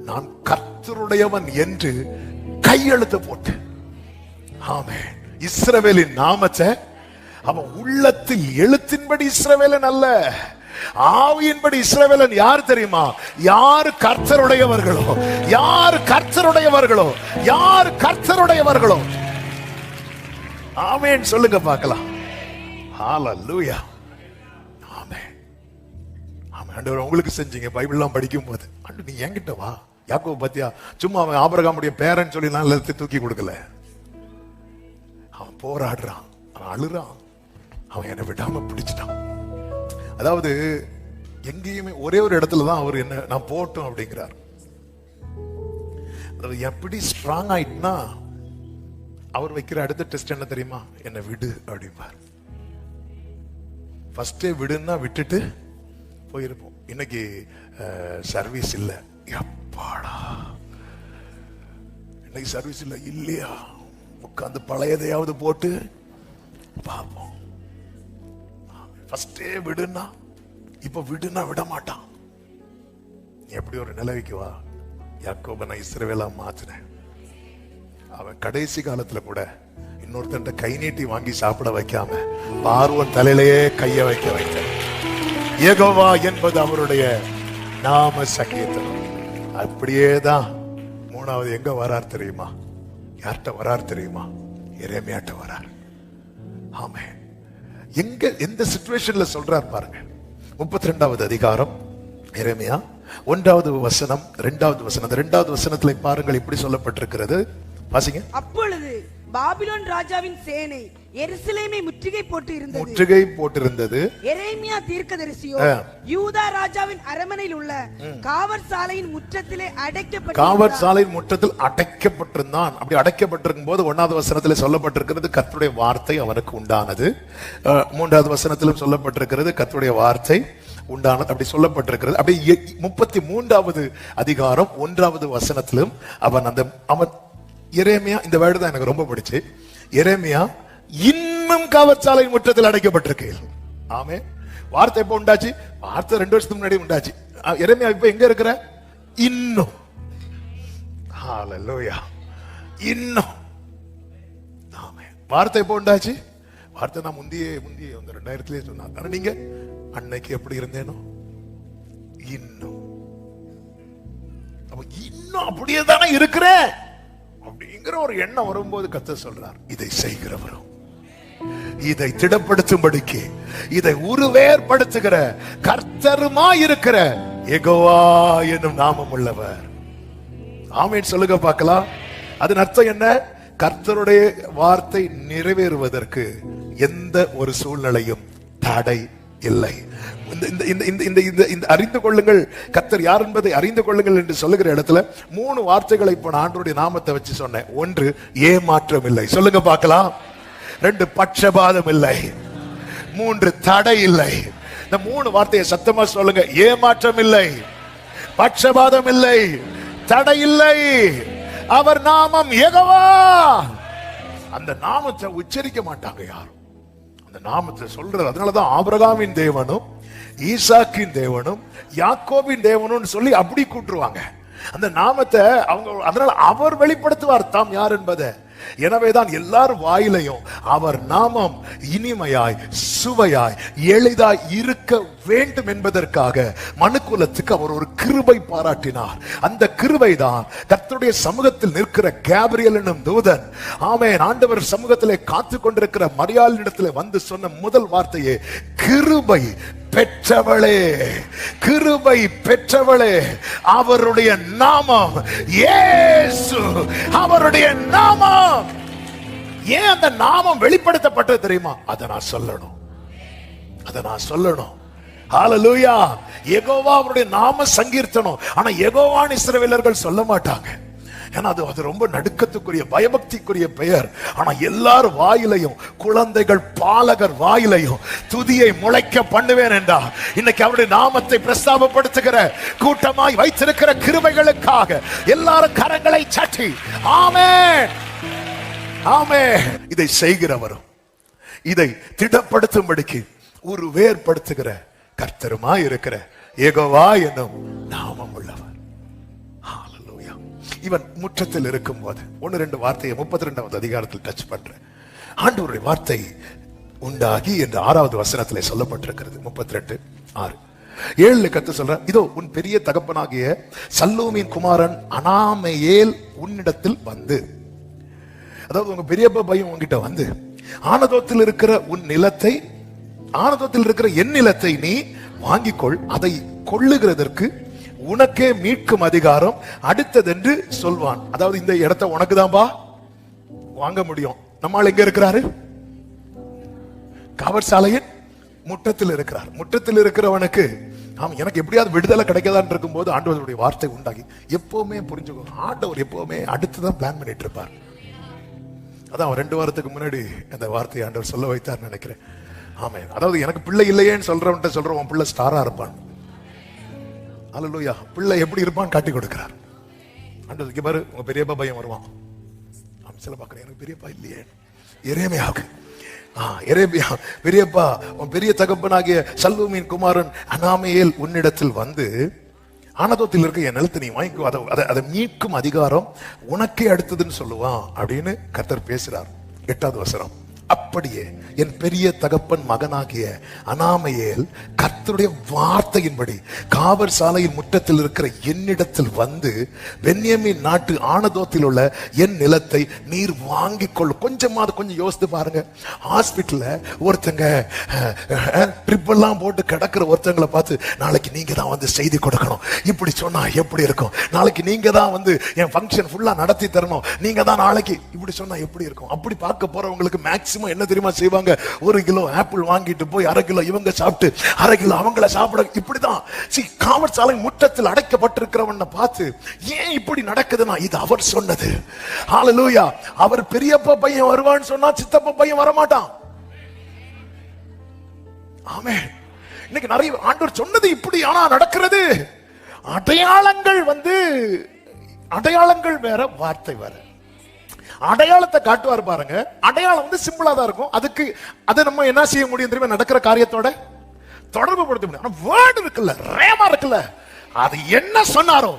நான் கர்த்தருடையவன் என்று கையெழுத்து போட்டு, ஆமென், இஸ்ரவேலின் நாமத்தை அவன் உள்ளத்தில் எழுத்தின்படி இஸ்ரவேலன் அல்ல, ஆவியின்படி இஸ்ரவேலன். யார் தெரியுமா? யார் கர்த்தருடையவர்களோ, யார் கர்த்தருடையவர்களோ, யார் கர்த்தருடையவர்களோ. ஆமென் சொல்லுங்க பார்க்கலாம். ஹல்லேலூயா. ஆமென். ஆண்டவர் உங்களுக்கு செஞ்சீங்க. பைபிள்லாம் படிக்கும் போது நீ என்கிட்ட வா. யாக்கோபு பத்தியா சும்மா அவன் ஆபிரகாமுடைய பேரன் சொல்லி நான் எல்லாத்தையும் தூக்கி கொடுக்கல. அவன் போராடுறான், அவன் அழுறான், அவன் என்னை விடாம பிடிச்சிட்டான். அதாவது எங்கேயுமே ஒரே ஒரு இடத்துல தான் அவர் என்ன நான் போட்டோம் அப்படிங்கிறார். அதாவது எப்படி ஸ்ட்ராங் ஆயிட்டுனா அவர் வைக்கிற அடுத்த டெஸ்ட் என்ன தெரியுமா? என்னை விடு அப்படிம்பார். ஃபர்ஸ்டே விடுன்னா விட்டுட்டு போயிருப்போம். இன்னைக்கு சர்வீஸ் இல்ல, எப்பாடா இன்னைக்கு சர்வீஸ் இல்ல, இல்லையா உட்காந்து பழையதையாவது போட்டு பார்ப்போம். ஃபர்ஸ்டே விடுன்னா, இப்ப விடுன்னா விட மாட்டான். எப்படி ஒரு நிலைக்கு வா. யாக்கோபை நான் இஸ்ரவேலா மாத்தினேன். அவன் கடைசி காலத்துல கூட இன்னொருத்தன் கை நீட்டி வாங்கி சாப்பிட வைக்காம பார்வன் தலையிலேயே கைய வைத்தேன். யெகோவா என்பது அவருடைய நாம சங்கீதம். அப்படியேதான் மூணாவது எங்க வரார் தெரியுமா? யார்கிட்ட வரார் தெரியுமா? எரேமியாட்ட வரார். ஆமென். எங்க எந்த சிச்சுவேஷன்ல சொல்றார் பாருங்க. 32வது அதிகாரம் எரேமியா 1வது வசனம் 2வது வசனம். 2வது வசனத்துல பாருங்கள் இப்படி சொல்லப்பட்டிருக்கிறது. வாசிங்க. அப்பொழுது பாபிலோன் ராஜாவின் சேனை எருசலேமை முற்றுகை போட்டிருந்தது. எரேமியா தீர்க்கதரிசியோ யூதா ராஜாவின் அரமனையில் உள்ள காவற் சாலையின் முற்றத்திலே முற்றத்தில் அடைக்கப்பட்டிருந்தான். அப்படி அடைக்கப்பட்டிருக்கும் போது 1வது வசனத்தில் சொல்லப்பட்டிருக்கிறது கர்த்தருடைய வார்த்தை அவனுக்கு உண்டானது. 3வது வசனத்திலும் சொல்லப்பட்டிருக்கிறது கர்த்தருடைய வார்த்தை உண்டானது. அப்படி சொல்லப்பட்டிருக்கிறது. அப்படி 33வது அதிகாரம் 1வது வசனத்திலும் அவன் எரேமியா, இந்த வேர்டு தான் எனக்கு ரொம்ப பிடிச்சு. எரேமியா இன்னும் காவற்சாலை முற்றத்தில் அடைக்கப்பட்டிருக்கு. ஆமே. வார்த்தை எப்ப உண்டாச்சு? வார்த்தை 2 வருஷத்துக்கு முன்னாடி உண்டாச்சு. எரேமியா இப்ப எங்க இருக்கிற? இன்னும். ஹல்லேலூயா. இன்னும். ஆமே. வார்த்தை எப்ப உண்டாச்சு? வார்த்தை நான் முந்தியே 2000 சொன்னாங்க. ஆனா நீங்க அன்னைக்கு எப்படி இருந்தேனோ இன்னும் இன்னும் அப்படியே தானே இருக்கிறேன் அப்படிங்கிற ஒரு எண்ணம் வரும்போது கர்த்தர் சொல்றார், இதை செய்கிறவரும் இதை திடப்படுத்தும்படிக்கு இதை உருவேற்படுத்துகிற கர்த்தருமா இருக்கிற யெகோவா என்னும் நாமம் உள்ளவர். ஆமென் சொல்லுங்க பார்க்கலாம். அதன் அர்த்தம் என்ன? கர்த்தருடைய வார்த்தை நிறைவேறுவதற்கு எந்த ஒரு சூழ்நிலையும் தடை இல்லை. அறிந்து கொள்ளுங்கள் கர்த்தர் யார் என்பதை அறிந்து கொள்ளுங்கள் என்று சொல்லுகிற இடத்துல 3 வார்த்தைகளை இப்ப நான் ஆண்டவருடைய நாமத்தை வச்சு சொன்னேன். 1 ஏமாற்றம் இல்லை. சொல்லுங்க பார்க்கலாம். 2 பட்சபாதம் இல்லை. 3 தடை இல்லை. இந்த 3 வார்த்தையை சத்தமா சொல்லுங்க. ஏமாற்றம் இல்லை, பட்சபாதம் இல்லை, தடை இல்லை. அவர் நாமம் யெகோவா. அந்த நாமத்தை உச்சரிக்க மாட்டாங்க யாரும். அந்த நாமத்தை சொல்றது. அதனாலதான் ஆபிரகாமின் தேவனும் ஈசாக்கின் தேவனும் யாக்கோபின் தேவனும் சொல்லி அப்படி கூட்டுருவாங்க அந்த நாமத்தை அவங்க. அதனால அவர் வெளிப்படுத்துவார் தாம் யார் என்பதை. எனவேதான் எல்லாரும் வாயிலையும் அவர் நாமம் இனிமையாய் சுவையாய் எளிதாய் இருக்க வேண்டும் என்பதற்காக மனுக்குலத்துக்கு அவர் ஒரு கிருபை பாராட்டினார். அந்த கிருபை தான் கர்த்தருடைய சமூகத்தில் நிற்கிற கேப்ரியல் என்னும் தூதன், ஆமென், ஆண்டவர் சமூகத்திலே காத்து கொண்டிருக்கிற மரியாளிடத்திலே வந்து சொன்ன முதல் வார்த்தையே கிருபை பெற்றவளே, கிருபை பெற்றவளே, அவருடைய நாமம் இயேசு. அவருடைய நாமம். ஏன் அந்த நாமம் வெளிப்படுத்தப்பட்டது தெரியுமா? அதை நான் சொல்லணும். ஹalleluya. யெகோவா அவருடைய நாம சங்கீர்த்தனம். ஆனா யெகோவான்னு இஸ்ரவேலர்கள் சொல்ல மாட்டாங்க. ஏன்னா அது ரொம்ப நடுக்கத்துக்குரிய பயபக்திக்குரிய பெயர். ஆனா எல்லாரும் வாயிலையும், குழந்தைகள் பாலகர் வாயிலையும் துதியை முளைக்க பண்ணுவேன் என்றா இன்னைக்கு அவருடைய நாமத்தை பிரஸ்தாபப்படுத்துகிற கூட்டமாய் வைத்திருக்கிற கிருபைகளுக்காக எல்லாரும் கரங்களை சட்டி ஆமென் ஆமென். இதை செய்கிறவரும் இதை திடப்படுத்தும்படிக்கு ஒரு வேர்படுத்துகிற கர்த்தருமாய் இருக்கிற யெகோவா என்னும் நாமம் உள்ளவர். இவன் முற்றத்தில் இருக்கும் போது 1-2 வார்த்தையை 32வது அதிகாரத்தில் டச் பண்ற ஆண்டவருடைய வார்த்தை உண்டாகி என்று 6வது வசனத்திலே சொல்லப்பட்டிருக்கிறது. 32:6 7 கர்த்தர் சொல்ற, இதோ உன் பெரிய தகப்பனாகிய சல்லூமின் குமாரன் அனாமெயேல் உன்னிடத்தில் வந்து, அதாவது உங்க பெரியப்பா பையன் உங்ககிட்ட வந்து, ஆனதோத்தில் இருக்கிற உன் நிலத்தை, ஆனதோத்தில் இருக்கிற என் நிலத்தை நீ வாங்கிக்கொள், அதை கொள்ளுகிறதற்கு உனக்கே மீட்கும் அதிகாரம் அடுத்ததென்று சொல்வான். அதாவது இந்த இடத்தை உனக்கு தான்பா வாங்க முடியும். நம்மால் எங்க இருக்கிறாரு? காவற்சாலையின் முற்றத்தில் இருக்கிறார். முற்றத்தில் இருக்கிறவனுக்கு எனக்கு எப்படியாவது விடுதலை கிடைக்கதான் இருக்கும் போது ஆண்டவருடைய வார்த்தை உண்டாகி, எப்பவுமே புரிஞ்சுக்கோ, ஆண்டவர் எப்பவுமே அடுத்துதான் பிளான் பண்ணிட்டு இருப்பார். அதான் 2 வாரத்துக்கு முன்னாடி அந்த வார்த்தையை ஆண்டவர் சொல்ல வைத்தார் நினைக்கிறேன். ஆமென். அதாவது எனக்கு பிள்ளை இல்லையேன்னு சொல்றவன்ட்ட சொல்றோம், உன் பிள்ளை ஸ்டாரா இருப்பான். அல்லேலூயா. பிள்ளை எப்படி இருப்பான்னு காட்டி கொடுக்கிறார் ஆண்டவர். பாரு, உங்க பெரியப்பா பையன் வருவான். சில பாக்குறேன், எனக்கு பெரியப்பா இல்லையே. எரேமியாவுக்கு எரேமியா, பெரியப்பா உன் பெரிய தகப்பனாகிய சல்லூமின் குமாரன் அனாமெயேல் உன்னிடத்தில் வந்து, ஆனதோத்தில் இருக்க என் நிலத்தை நீ வாங்கிக்கோ, அதை மீட்கும் அதிகாரம் உனக்கே அடுத்ததுன்னு சொல்லுவான் அப்படின்னு கர்த்தர் பேசுறார். 8வது வசனம், அப்படியே என் பெரிய தகப்பன் மகனாகிய அனாமெயேல் கர்த்தருடைய வார்த்தையின்படி காவற் சாலையின் முற்றத்தில் இருக்கிற என்னிடத்தில் வந்து, பென்யமீன் நாட்டு ஆனதோத்தில் உள்ள என் நிலத்தை நீர் வாங்கிக் கொள்ளும். கொஞ்சம் யோசித்து பாருங்க. ஹாஸ்பிட்டல்ல ஒருத்தங்க ட்ரிப் எல்லாம் போட்டு கிடக்கிற ஒருத்தங்களை பார்த்து, நாளைக்கு நீங்க தான் வந்து செய்தி கொடுக்கணும், இப்படி சொன்னா எப்படி இருக்கும், நாளைக்கு நீங்க தான் வந்து என் ஃபங்க்ஷன் ஃபுல்லா நடத்தி தரணும், நீங்க தான் நாளைக்கு இப்படி சொன்னா எப்படி இருக்கும். அப்படி பார்க்க போறவங்களுக்கு மேக்சிமம் என்ன தெரியுமா செய்வாங்க? 1 கிலோ ஆப்பிள் வாங்கிட்டு போய் 1/2 கிலோ இவங்க சாப்பிட்டு 1/2 கிலோ அவங்கள சாப்பிட. இப்படிதான் காவற்சாலை முற்றத்தில் அடைக்கப்பட்டிருக்கிறவனை பார்த்து, ஏன் இப்படி நடக்குதுன்னா இது அவர் சொன்னது. ஹalleluya. அவர் பெரியப்பா பையன் வருவான்னு சொன்னா சித்தப்பா பையன் வரமாட்டான். ஆமென். இன்னைக்கு நிறைய ஆண்டவர் சொன்னது இப்படி, ஆனா நடக்கிறது அடையாளங்கள் அடையாளங்கள் வேற, வார்த்தை வேற. அடையாளத்தை காட்டுவார் பாருங்க. அடையாளம் சிம்பிளா தான் இருக்கும். அதை நம்ம என்ன செய்ய முடியும் தெரியுமா? நடக்கிற காரியத்தோட தொடர்பு படுத்த முடியும். ஆனா வேர்ட் இருக்குல்ல, ரேமா இருக்குல்ல, அது என்ன சொன்னாரோ,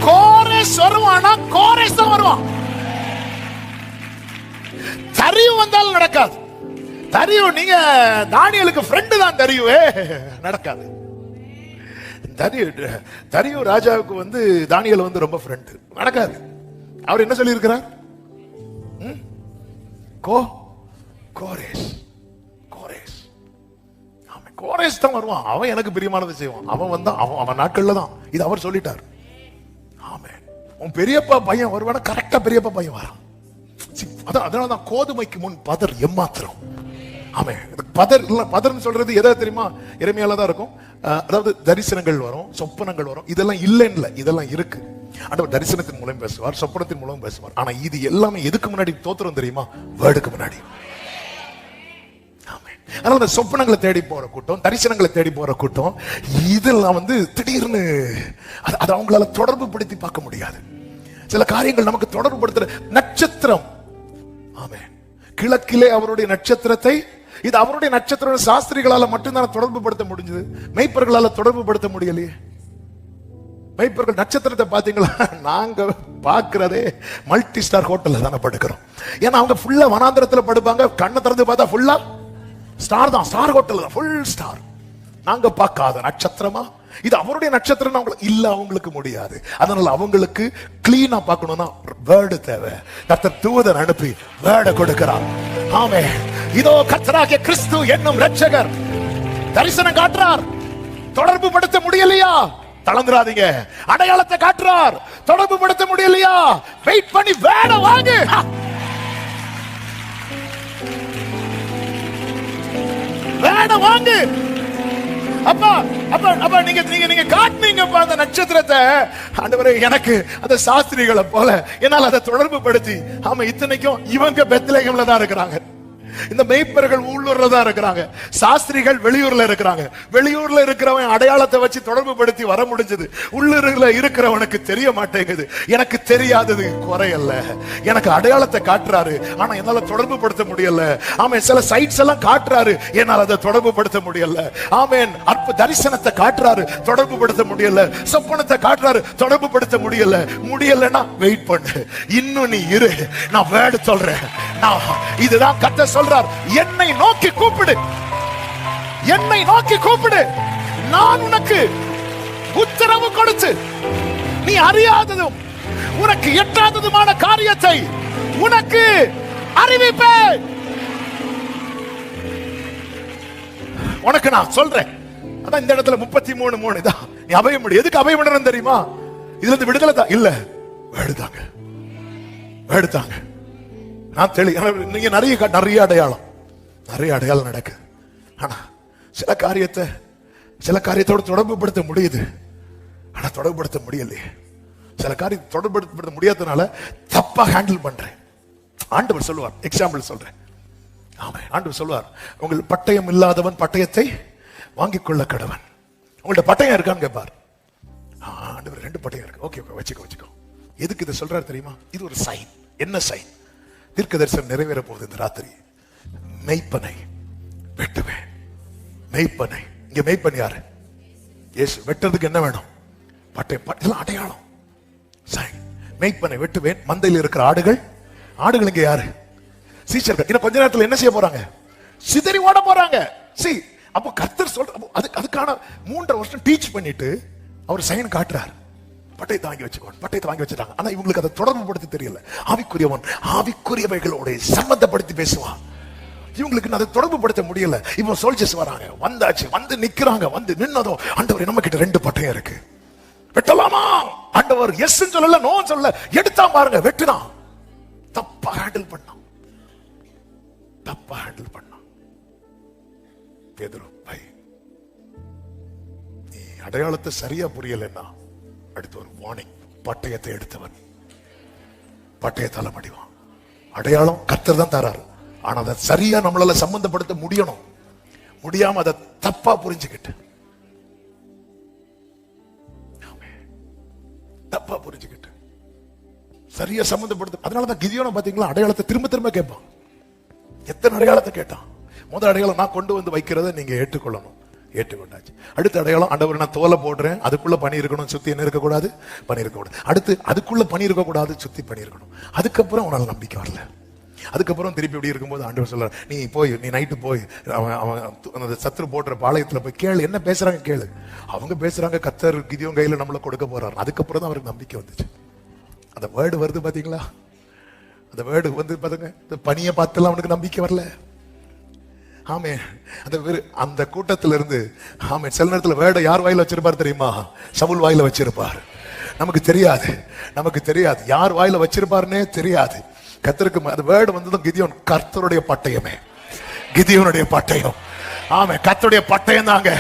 கோரேஸ் வருவானா, கோரேஸ் தான் வருவான். தரியு வந்தாலும் நடக்காது. தரியு, நீங்க தானியேலுக்கு ஃப்ரெண்டு தான் தரியுவே, நடக்காது. தரியு ராஜாவுக்கு தானியேல் ரொம்ப ஃப்ரெண்டு, நடக்காது. அவர் என்ன சொல்லி இருக்கிறார்? கோரேஸ் கோரேஸ் தான் வருவான். அவன் எனக்கு பிரியமானதை செய்வான். அவன் வந்தா அவன் நாட்கள்ல தான் இது அவர் சொல்லிட்டார். ஆமென். உன் பெரியப்பா பையன் வருவானா, கரெக்டா பெரியப்பா பையன் வரான். அதனாலதான் கோதுமைக்கு முன் பதர் எம்மாத்திரம். ஆமென். பதர்ன்னு சொல்றது எதை தெரியுமா? எரேமியால தான் இருக்கும். அதாவது தரிசனங்கள் வரும், சொப்பனங்கள் வரும். இதெல்லாம் இல்லைன்னு, இதெல்லாம் இருக்கு. ஆண்டவர் தரிசனத்தின் மூலம் பேசுவார், சொப்பனத்தின் மூலம் பேசுவார். ஆனா இது எல்லாமே எதுக்கு முன்னாடி தோத்திரம் தெரியுமா? வேர்டுக்கு முன்னாடி. அதனால சொப்பனங்களை தேடி போற கூட்டம், தரிசனங்களை தேடி போற கூட்டம், இதெல்லாம் திடீர்னு அது அவங்களால தொடர்பு படுத்தி பார்க்க முடியாது. சில காரியங்கள் நமக்கு தொடர்பு படுத்துற நட்சத்திரம். ஆமென். கிழக்கிலே அவருடைய நட்சத்திரத்தை, இது அவருடைய நட்சத்திரம். சாஸ்திரிகளால மட்டும்தான் தொடர்பு படுத்த முடிஞ்சது, மெய்ப்பர்களால தொடர்பு படுத்த முடியலையே. மெய்ப்பர்கள் நட்சத்திரத்தை பாத்தீங்களா? நாங்க பாக்குறதே மல்டி ஸ்டார் ஹோட்டல்ல தானே படுக்கிறோம். ஏன்னா அவங்க ஃபுல்லா வனாந்திரத்துல படுப்பாங்க, கண்ணை திறந்து பார்த்தா ஃபுல்லா ஸ்டார் தான், ஸ்டார் ஹோட்டல் தான், ஃபுல் ஸ்டார். நாங்க பார்க்காத நட்சத்திரமா இது அவருடைய நட்சத்திரம் இல்ல, அவங்களுக்கு முடியாது. அதனால அவங்களுக்கு கிளீனா பார்க்கணும்னா வேர்டு தேவை. கர்த்தர் தூதன் அனுப்பி வேர்டை கொடுக்கிறார். ஆமென். இதோ கர்த்தராகிய கிறிஸ்து என்னும் இரட்சகர் தரிசனம் காட்டுறார். தொடர்பு படுத்த முடியலையா? தளர்ந்துராதீங்க. அடையாளத்தை காட்டுறார். தொடர்பு படுத்த முடியலையா? வெயிட் பண்ணி வேர்டை வாங்கு. வேட வாங்கு. அப்பா அப்பா அப்பா நீங்க நீங்க நீங்க காட்டுனீங்கப்பா அந்த நட்சத்திரத்தை. ஆண்டவரே, எனக்கு அந்த சாஸ்திரிகளை போல என்னால் அதை தொடர்பு படுத்தி, ஆமா இத்தனைக்கும் இவங்க பெத்லகேம்ல தான் இருக்கிறாங்க, இந்த மேய்ப்பர்கள் உள்ளூர்ல தான் இருக்கிறாங்க, சாஸ்திரிகள் வெளியூர்ல இருக்கிறாங்க. வெளியூர்ல இருக்கிறவன் அடையாளத்தை வச்சு தொடர்பு படுத்தி வர முடிஞ்சது, உள்ளூர்ல இருக்கிறவனுக்கு தெரிய மாட்டேங்குது. எனக்கு தெரியாதது குறையல்ல, எனக்கு அடையாளத்தை காட்டுறாரு, ஆனா என்னால தொடர்பு படுத்த முடியல. ஆமென். சில சைட்ஸ் எல்லாம் காட்டுறாரு, என்னால் அதை தொடர்பு படுத்த முடியல. ஆமென். அற்ப தரிசனத்தை காட்டுறாரு, தொடர்பு படுத்த முடியல. சொப்பனத்தை காட்டுறாரு, தொடர்பு படுத்த முடியல. முடியலன்னா வெயிட் பண்ணு, இன்னும் நீ இரு, நான் வேர்டு சொல்றேன். இதுதான் கர்த்தர் சொல்றார், என்னை நோக்கி கூப்பிடு, என்னை நோக்கி கூப்பிடு, நான் உனக்கு உத்தரவு கொடுத்து நீ அறியாததும் உனக்கு எட்டாததுமான காரியத்தை உனக்கு அறிவிப்பேன். உனக்கு நான் சொல்றேன். அதான் இந்த இடத்துல 33:3 தான் நீ அபயம் முடியும். எதுக்கு அபயம் பண்ணணும் தெரியுமா? இதுல இருந்து விடுதலை தான் இல்ல, வேடுதாங்க, வேடுதாங்க. நான் நீங்க நிறைய அடையாளம் நடக்கு. ஆனா சில காரியத்தோட தொடர்பு படுத்த முடியுது, ஆனா தொடர்பு படுத்த முடியலையே. சில காரியத்தை தொடர்பு படுத்த முடியாதனால தப்பா ஹேண்டில் பண்றேன். ஆண்டவர் சொல்லுவார், எக்ஸாம்பிள் சொல்றேன். ஆமா, ஆண்டவர் சொல்லுவார், உங்கள் பட்டயம் இல்லாதவன் பட்டயத்தை வாங்கிக் கொள்ள கடவன். உங்கள்ட்ட பட்டயம் இருக்கான்னு கேட்பார். ஆண்டவர் 2 பட்டயம் இருக்கு. ஓகே வச்சுக்கோ. எதுக்கு இதை சொல்றாரு தெரியுமா? இது ஒரு சைன். என்ன சைன்? தீர்க்க தரிசனம் நிறைவேற போகுது இந்த ராத்திரி. மெய்ப்பனை வெட்டுவேன். மெய்ப்பனை, இங்க மெய்ப்பன் யாரு? இயேசு. வெட்டுறதுக்கு என்ன வேணும்? பட்டயம், அடையாளம், சைன். மெய்ப்பனை வெட்டுவேன். மந்தையில் இருக்கிற ஆடுகள் இங்க யாரு? சீஷர்கள். இன்னும் கொஞ்ச நேரத்தில் என்ன செய்ய போறாங்க? சிதறி ஓட போறாங்க. அப்போ கர்த்தர் சொல்ற, அதுக்கான 3.5 வருஷம் டீச் பண்ணிட்டு அவர் சைன் காட்டுறாரு. பட்டயத்தை வாங்கி வச்சுட்டாங்க. ஆனா இவங்களுக்கு அதை தொடர்பு படுத்தி தெரியல. ஆவிக்குரியவன் ஆவிக்குரியவைகளோட சம்பந்தப்படுத்தி பேசுவான். இவங்களுக்கு அதை தொடர்பு படுத்த முடியல. இப்போ சோல்ஜர்ஸ் வராங்க, வந்தாச்சு, வந்து நிக்கிறாங்க. வந்து நின்னதும், ஆண்டவர் நம்ம கிட்ட 2 பட்டயம் இருக்கு, வெட்டலாமா? ஆண்டவர் எஸ் சொல்லல, நோ சொல்லல, எடுத்தா பாருங்க, வெட்டுனா. தப்பா ஹேண்டில் பண்ணான். பேதுரு, நீ அடையாளத்தை சரியா புரியலன்னா அடுத்து ஒரு வார்னிங். பட்டயத்தை எடுத்தவன் பட்டயத்தால மடிவான். அடையாளம் கர்த்தர் தான் தராரு, ஆனா அதை சரியா நம்மளால சம்பந்தப்படுத்த முடியணும். முடியாம அதை தப்பா புரிஞ்சுக்கிட்டு சரியா சம்பந்தப்படுத்த. அதனாலதான் கிதியோனை பாத்தீங்களா, அடையாளத்தை திரும்ப திரும்ப கேட்பான். எத்தனை அடையாளத்தை கேட்டான். முதல் அடையாளம், நான் கொண்டு வந்து வைக்கிறத நீங்க ஏற்றுக்கொள்ளணும். ஏற்றுக்கொண்டாச்சு. அடுத்த அடையாளம், ஆண்டவர் நான் தோலை போடுறேன், அதுக்குள்ள பனி இருக்கணும், சுத்தி என்ன இருக்கக்கூடாது? பனி இருக்கக்கூடாது. அடுத்து அதுக்குள்ள பனி இருக்கக்கூடாது, சுத்தி பனி இருக்கணும். அதுக்கப்புறம் அவனால நம்பிக்கை வரல. அதுக்கப்புறம் திருப்பி இப்படி இருக்கும்போது ஆண்டவர் சொல்றார், நீ நைட்டு போய் அவன் சத்துரு போடுற பாளையத்துல போய் கேளு, என்ன பேசுறாங்க கேளு. அவங்க பேசுறாங்க, கர்த்தர் கிதியோன் கையில நம்மளை கொடுக்க போறாரு. அதுக்கப்புறம் தான் அவருக்கு நம்பிக்கை வந்துச்சு. அந்த வேர்டு வருது பாத்தீங்களா? அந்த வேர்டு வந்து பாருங்க, இந்த பனியை பார்த்துலாம் அவனுக்கு நம்பிக்கை வரல. ஆமே, அந்த கூட்டத்தில இருந்து ஆமே சில நேரத்தில் வேர்டை யார் வாயில வச்சிருப்பார் தெரியுமா? சவுல் வாயில வச்சிருப்பார். நமக்கு தெரியாது யார் வாயில வச்சிருப்பாருன்னே தெரியாது. கர்த்தருக்கு அந்த வேர்டு வந்ததும் கிதியோன், கர்த்தருடைய பட்டயமே, கிதியோனுடைய பட்டயம். ஆமே, கர்த்தருடைய பட்டயம் தாங்க,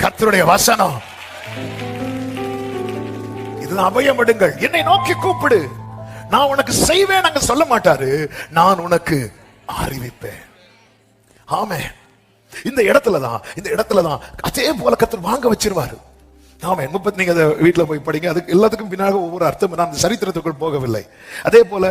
கர்த்தருடைய வசனம். இதுதான் அபயம் எடுங்கள், என்னை நோக்கி கூப்பிடு, நான் உனக்கு செய்வேன். அங்க சொல்ல மாட்டாரு, நான் உனக்கு அறிவிப்பேன். ஆமே, இந்த இடத்துலதான் அதே போல கர்த்தர் வாங்க வச்சிருவாரு. ஆமே, 30 நீங்க அதை வீட்டுல போய் படிங்க. அதுக்கு எல்லாத்துக்கும் பின்னாக ஒவ்வொரு அர்த்தம். நான் சரித்திரத்துக்குள் போகவில்லை. அதே போல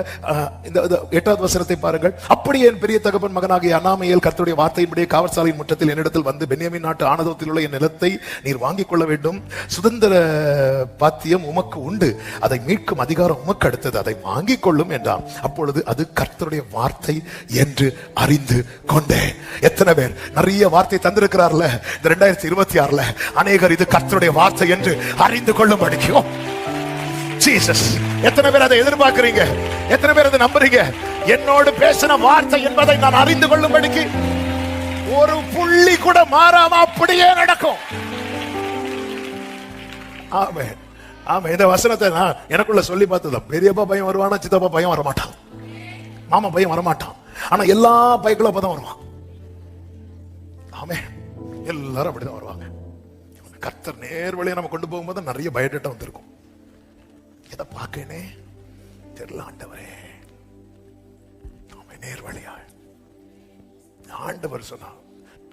இந்த 8வது வசனத்தை பாருங்கள். அப்படியே என் பெரிய தகப்பன் மகனாகிய அனாமையேல் கர்த்தருடைய வார்த்தையின்படியே காவற்சாலையின் முற்றத்தில் என்னிடத்தில் வந்து, பென்யாமீன் நாட்டு ஆனதோத்தில் உள்ள என் நிலத்தை நீர் வாங்கிக் கொள்ள வேண்டும், சுதந்திர பாத்தியம் உமக்கு உண்டு, அதை மீட்கும் அதிகாரம் உமக்கு அடுத்தது, அதை வாங்கிக் கொள்ளும் என்றான். அப்பொழுது அது கர்த்தருடைய வார்த்தை என்று அறிந்து கொண்டேன். எத்தனை பேர் நிறைய வார்த்தை தந்திருக்கிறார்ல இந்த 2026ல? அநேகர் இது கர்த்தருடைய வார்த்தை என்று அறிந்து கொள்ளும் அடிக்கும். ஜீசஸ், எத்தனை பேர் அதை எதிர்பார்க்கிறீங்க? எத்தனை பேர் அதை நம்புறீங்க? என்னோடு பேசின வார்த்தை என்பதை நான் அறிந்து கொள்ளும்படிக்கு ஒரு புள்ளி கூட மாறாம அப்படியே நடக்கும். ஆமே, ஆமா. இந்த வசனத்தை நான் எனக்குள்ள சொல்லி பார்த்தது, பெரியப்பா பையன் வருவானா, சித்தப்பா பையன் வரமாட்டான், மாமா பையன் வரமாட்டான், ஆனா எல்லா பையங்களும் அப்பதான் வருவான். ஆமென். எல்லாரும் அப்படிதான் வருவாங்க. கர்த்தர் நேர் வழியா நம்ம கொண்டு போகும்போது நிறைய பயோடேட்டா வந்திருக்கும். எதை பார்க்கனே தெரியல ஆண்டவரே. நேர் வழியா ஆண்டவர் சொன்னா,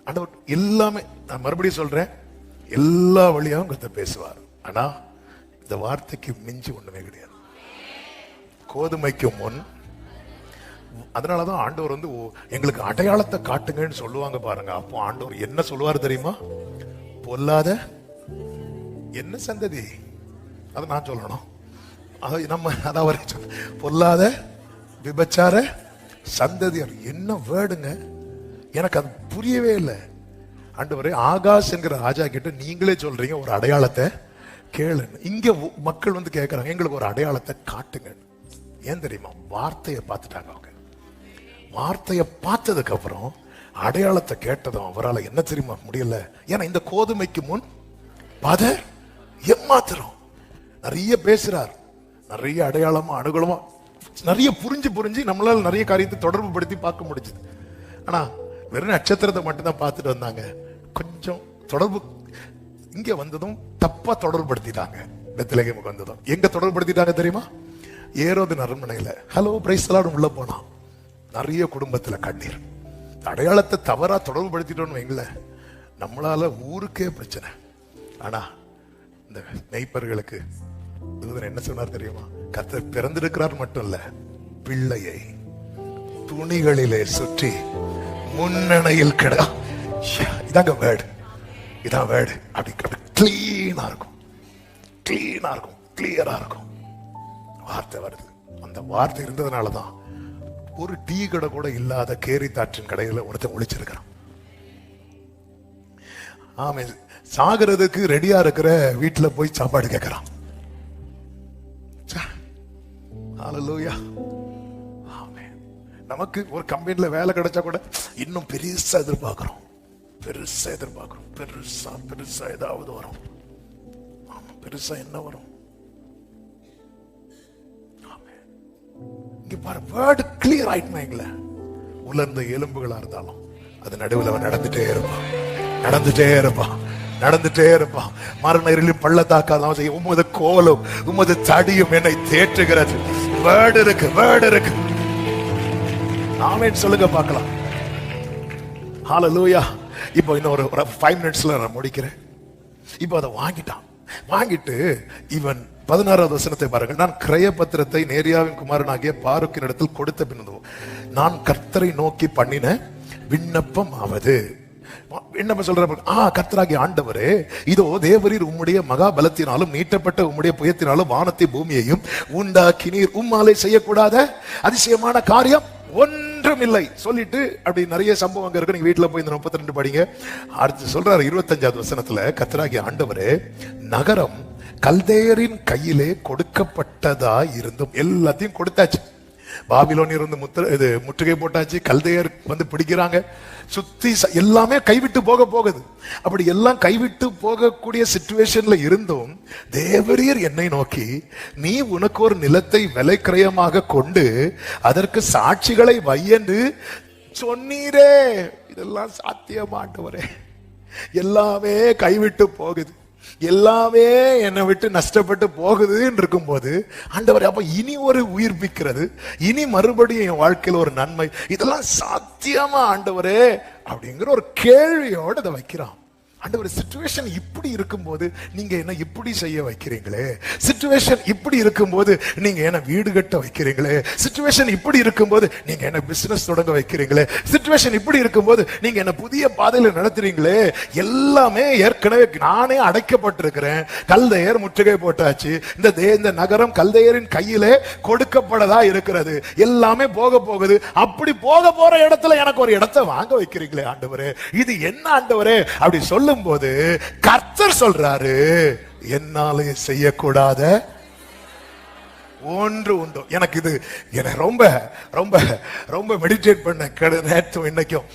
ஆண்டவர் எல்லாமே, நான் மறுபடியும் சொல்றேன், எல்லா வழியாவும் கர்த்தர் பேசுவார். ஆனா இந்த வார்த்தைக்கு மிஞ்சி ஒண்ணுமே கிடையாது. கோதுமைக்கு முன், அதனாலதான் ஆண்டவர் வந்து எங்களுக்கு அடையாளத்தை காட்டுங்கன்னு சொல்லுவாங்க பாருங்க. அப்போ ஆண்டவர் என்ன சொல்லுவார் தெரியுமா? பொல்லாத என்ன சந்ததி, அதை நான் சொல்லணும், நம்ம அதாவது பொல்லாத விபச்சார சந்ததியர். என்ன வேர்டுங்க, எனக்கு அது புரியவே இல்லை. ஆண்டவரே, ஆகாஷ் என்கிற ராஜா கிட்ட நீங்களே சொல்றீங்க ஒரு அடையாளத்தை கேளு. இங்க மக்கள் வந்து கேட்கறாங்க, எங்களுக்கு ஒரு அடையாளத்தை காட்டுங்க. ஏன் தெரியுமா? வார்த்தையை பார்த்துட்டாங்க அவங்க. வார்த்தையை பார்த்ததுக்கு அப்புறம் அடையாளத்தை கேட்டதும் அவரால் என்ன தெரியுமா முடியல. ஏன்னா இந்த கோதுமைக்கு முன் பதர் ஏமாத்திரம். நிறைய பேசுறார், நிறைய அடையாளமா அனுகூலமா நிறைய புரிஞ்சு நம்மளால நிறைய காரியத்தை தொடர்பு படுத்தி பார்க்க முடிஞ்சது. ஆனா வெறும் நட்சத்திரத்தை மட்டும்தான் பார்த்துட்டு வந்தாங்க. கொஞ்சம் தொடர்பு இங்க வந்ததும் தப்பா தொடர்பு படுத்திட்டாங்க. பெத்லகேமுக்கு வந்ததும் எங்க தொடர்பு படுத்திட்டாங்க தெரியுமா? ஏரோது அரண்மனையில ஹலோ பிரைஸ் எல்லாம் உள்ள போனா நிறைய குடும்பத்துல கண்ணீர். அடையாளத்தை தவறா தொடர்பு படுத்திட்டோம்னு வைங்கள, நம்மளால ஊருக்கே பிரச்சனை. ஆனா இந்த மேய்ப்பர்களுக்கு தூதன் என்ன சொன்னார் தெரியுமா? கர்த்தர் பிறந்திருக்கிறார் மட்டும் இல்ல, பிள்ளையை துணிகளிலே சுற்றி முன்னணையில் கிட. இதாங்க வேர்டு, இதான் வேர்டு. அப்படி கிளீனா இருக்கும், கிளீனா இருக்கும், கிளியரா இருக்கும். வார்த்தை வருது. அந்த வார்த்தை இருந்ததுனாலதான் ஒரு டீ கடை கூட இல்லாத கேரி தாற்றின் கடையில ஒருத்தன் ஒளிச்சிருக்கிறான். ஆமே, சாகிறதுக்கு ரெடியா இருக்கிற வீட்டுல போய் சாப்பாடு கேட்கிறான். ஹல்லேலூயா. ஆமென். நமக்கு ஒரு கம்பெனில வேலை கிடைச்சா கூட இன்னும் பெருசா எதிர்பார்க்கிறோம், பெருசா எதிர்பார்க்கிறோம், பெருசா பெருசா ஏதாவது வரும். ஆமா, பெருசா என்ன வரும்? இங்க பாரு, வேர்டு கிளியர் ஆயிட்டுனாங்களே. உலர்ந்த எலும்புகளா இருந்தாலும் அது நடுவில் அவன் நடந்துட்டே இருப்பான், நடந்துட்டே இருப்பான், நடந்துட்டே இருப்பான். மரண இருளில் பள்ளத்தாக்காத உமது கோலும் உமது தடியும் என்னை தேற்றுகிறது. வேர்டு இருக்கு, வேர்டு இருக்கு. ஆமென் சொல்லுங்க பார்க்கலாம். ஹல்லேலூயா. இப்போ இன்னும் ஒரு 5 மினிட்ஸ்ல நான் முடிக்கிறேன். இப்போ அதை வாங்கிட்டான். வாங்கிட்டு இவன் 16வது வசனத்தை பாருங்கள். நான் கிரய பத்திரத்தை நேரியாவின் குமாரனாகிய பாருக்கின் இடத்தில் கொடுத்த பின்னதோ நான் கர்த்தரை நோக்கி பண்ணின விண்ணப்பம் ஆவது. என்ன சொல்ற? கர்த்தராகிய ஆண்டவரே, இதோ தேவரீர் உம்முடைய மகாபலத்தினாலும் நீட்டப்பட்ட உம்முடைய புயத்தினாலும் வானத்தை பூமியையும் உண்டாக்கினீர். உம்மாலே செய்யக்கூடாத அதிசயமான காரியம் ஒன்றும் இல்லை சொல்லிட்டு அப்படி நிறைய சம்பவம் இருக்கு. நீங்க வீட்டுல போய் இந்த 32 படிங்க. அடுத்து சொல்றாரு 25வது வசனத்துல, கர்த்தராகிய ஆண்டவரே, நகரம் கல்தேயரின் கையிலே கொடுக்கப்பட்டதா இருந்தும் எல்லாத்தையும் கொடுத்தாச்சு. பாபிலோனியர் வந்து முற்றுகை போட்டாச்சு. கல்தேயர் வந்து பிடிக்கிறாங்க. சுத்தி எல்லாமே கைவிட்டு போகுது. அப்படி எல்லாம் கைவிட்டு போகக்கூடிய சிச்சுவேஷன்ல இருந்தும் தேவரீர் என்னை நோக்கி, நீ உனக்கு ஒரு நிலத்தை விலை கிரயமாக கொண்டு அதற்கு சாட்சிகளை வை என்று சொன்னீரே. இதெல்லாம் சாத்தியமா ஆண்டவரே? எல்லாமே கைவிட்டு போகுது, எல்லாமே என்னை விட்டு நஷ்டப்பட்டு போகுதுன்னு இருக்கும் போது, ஆண்டவரே, அப்ப இனி ஒரு உயிர்ப்பிக்கிறது, இனி மறுபடியும் என் வாழ்க்கையில் ஒரு நன்மை, இதெல்லாம் சாத்தியமா ஆண்டவரே அப்படிங்கிற ஒரு கேள்வியோடு அதை வைக்கிறான். ஆண்டவர், சிச்சுவேஷன் இப்படி இருக்கும்போது நீங்க என்ன இப்படி செய்ய வைக்கிறீங்களே, சிச்சுவேஷன் இப்படி இருக்கும்போது நீங்க என்ன வீடு கட்ட வைக்கிறீங்களே, சிச்சுவேஷன் இப்படி இருக்கும்போது நீங்க என்ன பிசினஸ் தொடங்க வைக்கிறீங்களே, சிச்சுவேஷன் இப்படி இருக்கும்போது நீங்க என்ன புதிய பாதையில நடத்துறீங்களே, எல்லாமே ஏற்கனவே நானே அடைக்கப்பட்டிருக்கிறேன். கல்தையர் முற்றுகை போட்டாச்சு. இந்த நகரம் கல்தையரின் கையிலே கொடுக்கப்படதா இருக்கிறது. எல்லாமே போகுது. அப்படி போற இடத்துல எனக்கு ஒரு இடத்தை வாங்க வைக்கிறீங்களே ஆண்டவரே, இது என்ன ஆண்டவரே அப்படி சொல்லும் போது கர்த்தர் சொல்றாரு, என்னாலே செய்யக்கூடாத ஒன்று உண்டு. எனக்கு இது ரொம்ப ரொம்ப ரொம்ப மெடிடேட் பண்ண நேற்றும் இன்னைக்கும்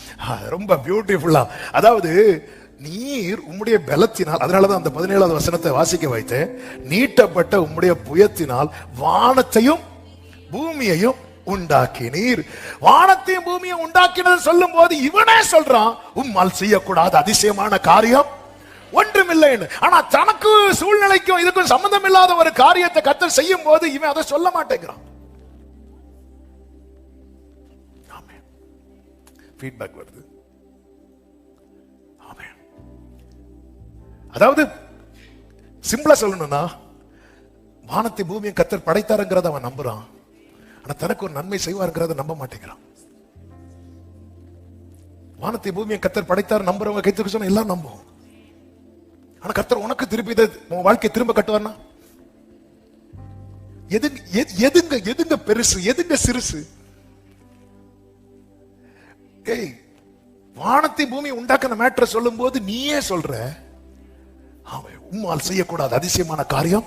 ரொம்ப பியூட்டிஃபுல்லா. அதாவது நீர் உம்முடைய பலத்தினால், அதனாலதான் அந்த 17வது வசனத்தை வாசிக்க வைத்தேன். நீட்டப்பட்ட உம்முடைய புயத்தினால் வானத்தையும் பூமியையும் உண்டாக்கினீர். வானத்தையும் பூமியும் உண்டாக்கினது சொல்லும் போது இவனே சொல்றான், உம்மால் செய்யக்கூடாத அதிசயமான காரியம் ஒன்றுமில்லை. ஆனா தனக்கு சூழ்நிலைக்கும் இதுக்கும் சம்பந்தம் இல்லாத ஒரு காரியத்தை கர்த்தர் செய்யும் போது இவன் அதை சொல்ல மாட்டேங்கிறான். ஃபீட்பேக் வருது. அதாவது சிம்பிளா சொல்லணும்னா, வானத்தை பூமியை கர்த்தர் படைத்தாருங்கிறத அவன் நம்புறான். ஆனா தனக்கு ஒரு நன்மை செய்வாருங்கிறத நம்ப மாட்டேங்கிறான். வானத்தை பூமியை கர்த்தர் படைத்தார் நம்புறவங்க கைத்துக்கு சொன்னா எல்லாம் நம்பும். ஆனா கர்த்தர் உனக்கு திருப்பி இதை உன் வாழ்க்கையை திரும்ப கட்டுவார்னா, எதுங்க பெருசு, எதுங்க சிறுசு? ஏய், வானத்தை பூமி உண்டாக்கின மேட்டரை சொல்லும் போது நீயே சொல்ற, உம்மால் செய்யக்கூடாது அதிசயமான காரியம்.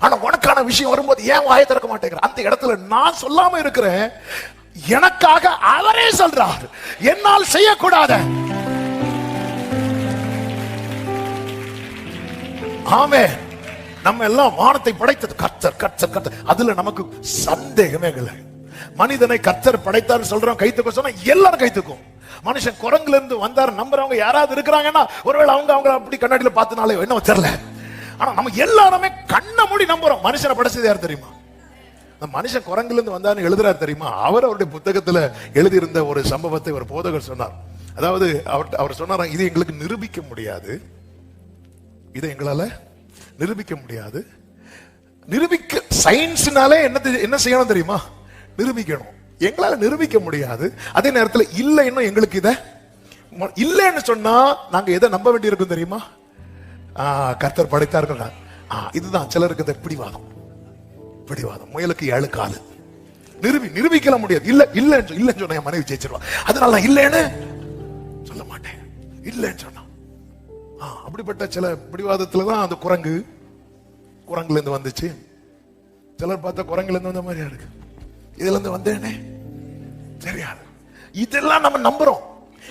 ஆனா உனக்கான விஷயம் வரும்போது ஏன் வாயை திறக்க மாட்டேங்கிற? அந்த இடத்துல நான் சொல்லாம இருக்கிறேன், எனக்காக அவரே சொல்றார் என்னால் செய்யக்கூடாத. ஆமே, நம்ம எல்லாம் வானத்தை படைத்தது கர்த்தர் கர்த்தர் கர்த்தர், அதுல நமக்கு சந்தேகமே இல்லை. மனிதனை கர்த்தர் படைத்தார் சொல்றோம், கைத்துக்க சொன்னா எல்லாரும் கைத்துக்கும். மனுஷன் குரங்குல இருந்து வந்தாரு நம்புறவங்க யாராவது இருக்கிறாங்கன்னா, ஒருவேளை அவங்க அப்படி கண்ணாடியில பார்த்தனாலே என்ன தெரியல. ஆனா நம்ம எல்லாருமே கண்ணை மூடி நம்புறோம். மனுஷனை படைச்சது யார் தெரியுமா? மனுஷன் குரங்குல இருந்து வந்தான்னு எழுதுறாரு தெரியுமா? அவருடைய புத்தகத்துல எழுதியிருந்த ஒரு சம்பவத்தை ஒரு போதகர் சொன்னார். அதாவது அவர் சொன்னாரா, இது எங்களுக்கு நிரூபிக்க முடியாது, இதை எங்களால நிரூபிக்க முடியாது. நிரூபிக்க சயின்ஸ்னாலே என்ன செய்யணும் தெரியுமா? நிரூபிக்கணும். எங்களால நிரூபிக்க முடியாது. அதே நேரத்தில் இல்லை, இன்னும் எங்களுக்கு இதை இல்லைன்னு சொன்னா நாங்க எதை நம்ப வேண்டி இருக்கும் தெரியுமா? கர்த்தர் படைத்தார்கள். இதுதான் சிலருக்கு பிடிவாதம். பிடிவாதம், முயலுக்கு 7 காலு. நிரூபிக்கல முடியாது. இல்லைன்னு சொன்ன என் மனைவி ஜெயிச்சிருவா, அதனால நான் இல்லைன்னு சொல்ல மாட்டேன். இல்லைன்னு சொன்னா அப்படிப்பட்ட சில பிடிவாதத்துலதான் அந்த குரங்குல இருந்து வந்துச்சு. சிலர் பார்த்தா குரங்குல இருந்து வந்த மாதிரியா இருக்கு, இதுல இருந்து வந்தேனே தெரியாது. இதெல்லாம் நம்ம நம்புறோம்.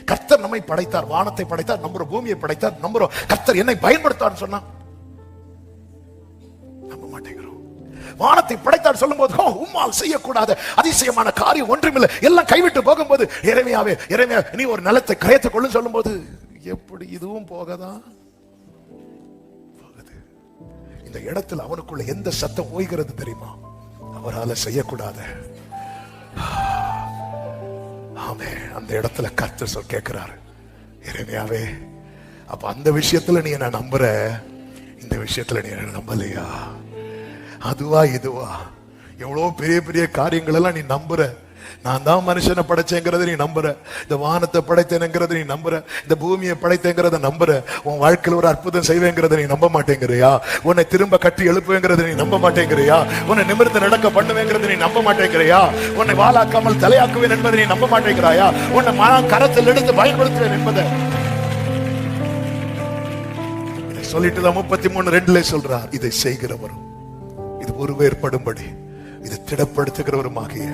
கர்த்தர் நம்மை படைத்தார், வானத்தை படைத்தார் நம்புறோம், பூமியை படைத்தார் நம்புறோம். கர்த்தர் என்னை பயன்படுத்தார் சொன்னா நம்ப மாட்டேங்கிறோம். வானத்தை படைத்தார் சொல்லும் போது உம்மால் செய்யக்கூடாத அதிசயமான காரியம் ஒன்றுமில்லை, எல்லாம் கைவிட்டு போகும்போது எரேமியாவே நீ ஒரு நிலத்தை கிரயத்துக் கொள்ளும் சொல்லும் போது எப்படி இதுவும் போகதான் போகுது. இந்த இடத்துல அவனுக்குள்ள எந்த சத்தம் ஓய்கிறது தெரியுமா? அவரால் செய்யக்கூடாத. ஆமே, அந்த இடத்துல கர்த்தர் கேட்கிறாரு, எரேமியாவே அப்ப அந்த விஷயத்துல நீ என்ன நம்புற, இந்த விஷயத்துல நீ என்ன நம்பலையா? அதுவா இதுவா எவ்வளவு பெரிய பெரிய காரியங்கள் எல்லாம் நீ நம்புற. நான் தான் மனுஷனை படைச்சேங்கிறத நீ நம்புற, இந்த வானத்தை படைத்தேங்கிறத நீ நம்புற, இந்த பூமியை படைத்தேங்கிறத நம்புற. உன் வாழ்க்கையில் ஒரு அற்புதம் செய்வேங்கிறத நீ நம்ப மாட்டேங்கிறியா? உன்னை திரும்ப கட்டி எழுப்புவேங்கிறத நீ நம்ப மாட்டேங்கிறியா? உன்னை நிமிர்ந்து நடக்க பண்ணுவேங்கிறத நீ நம்ப மாட்டேங்கிறியா? உன்னை வாளாக்காமல் தலையாக்குவேன் என்பதை நீ நம்ப மாட்டேங்கிறாயா? உன்னை கரத்தில் எடுத்து பயன்படுத்துவேன் என்பதை சொல்லிட்டு தான் 33:2 சொல்றார், இதை செய்கிறவரும் இது உருவேற்படும்படி இது திடப்படுத்துகிறவருமாகிய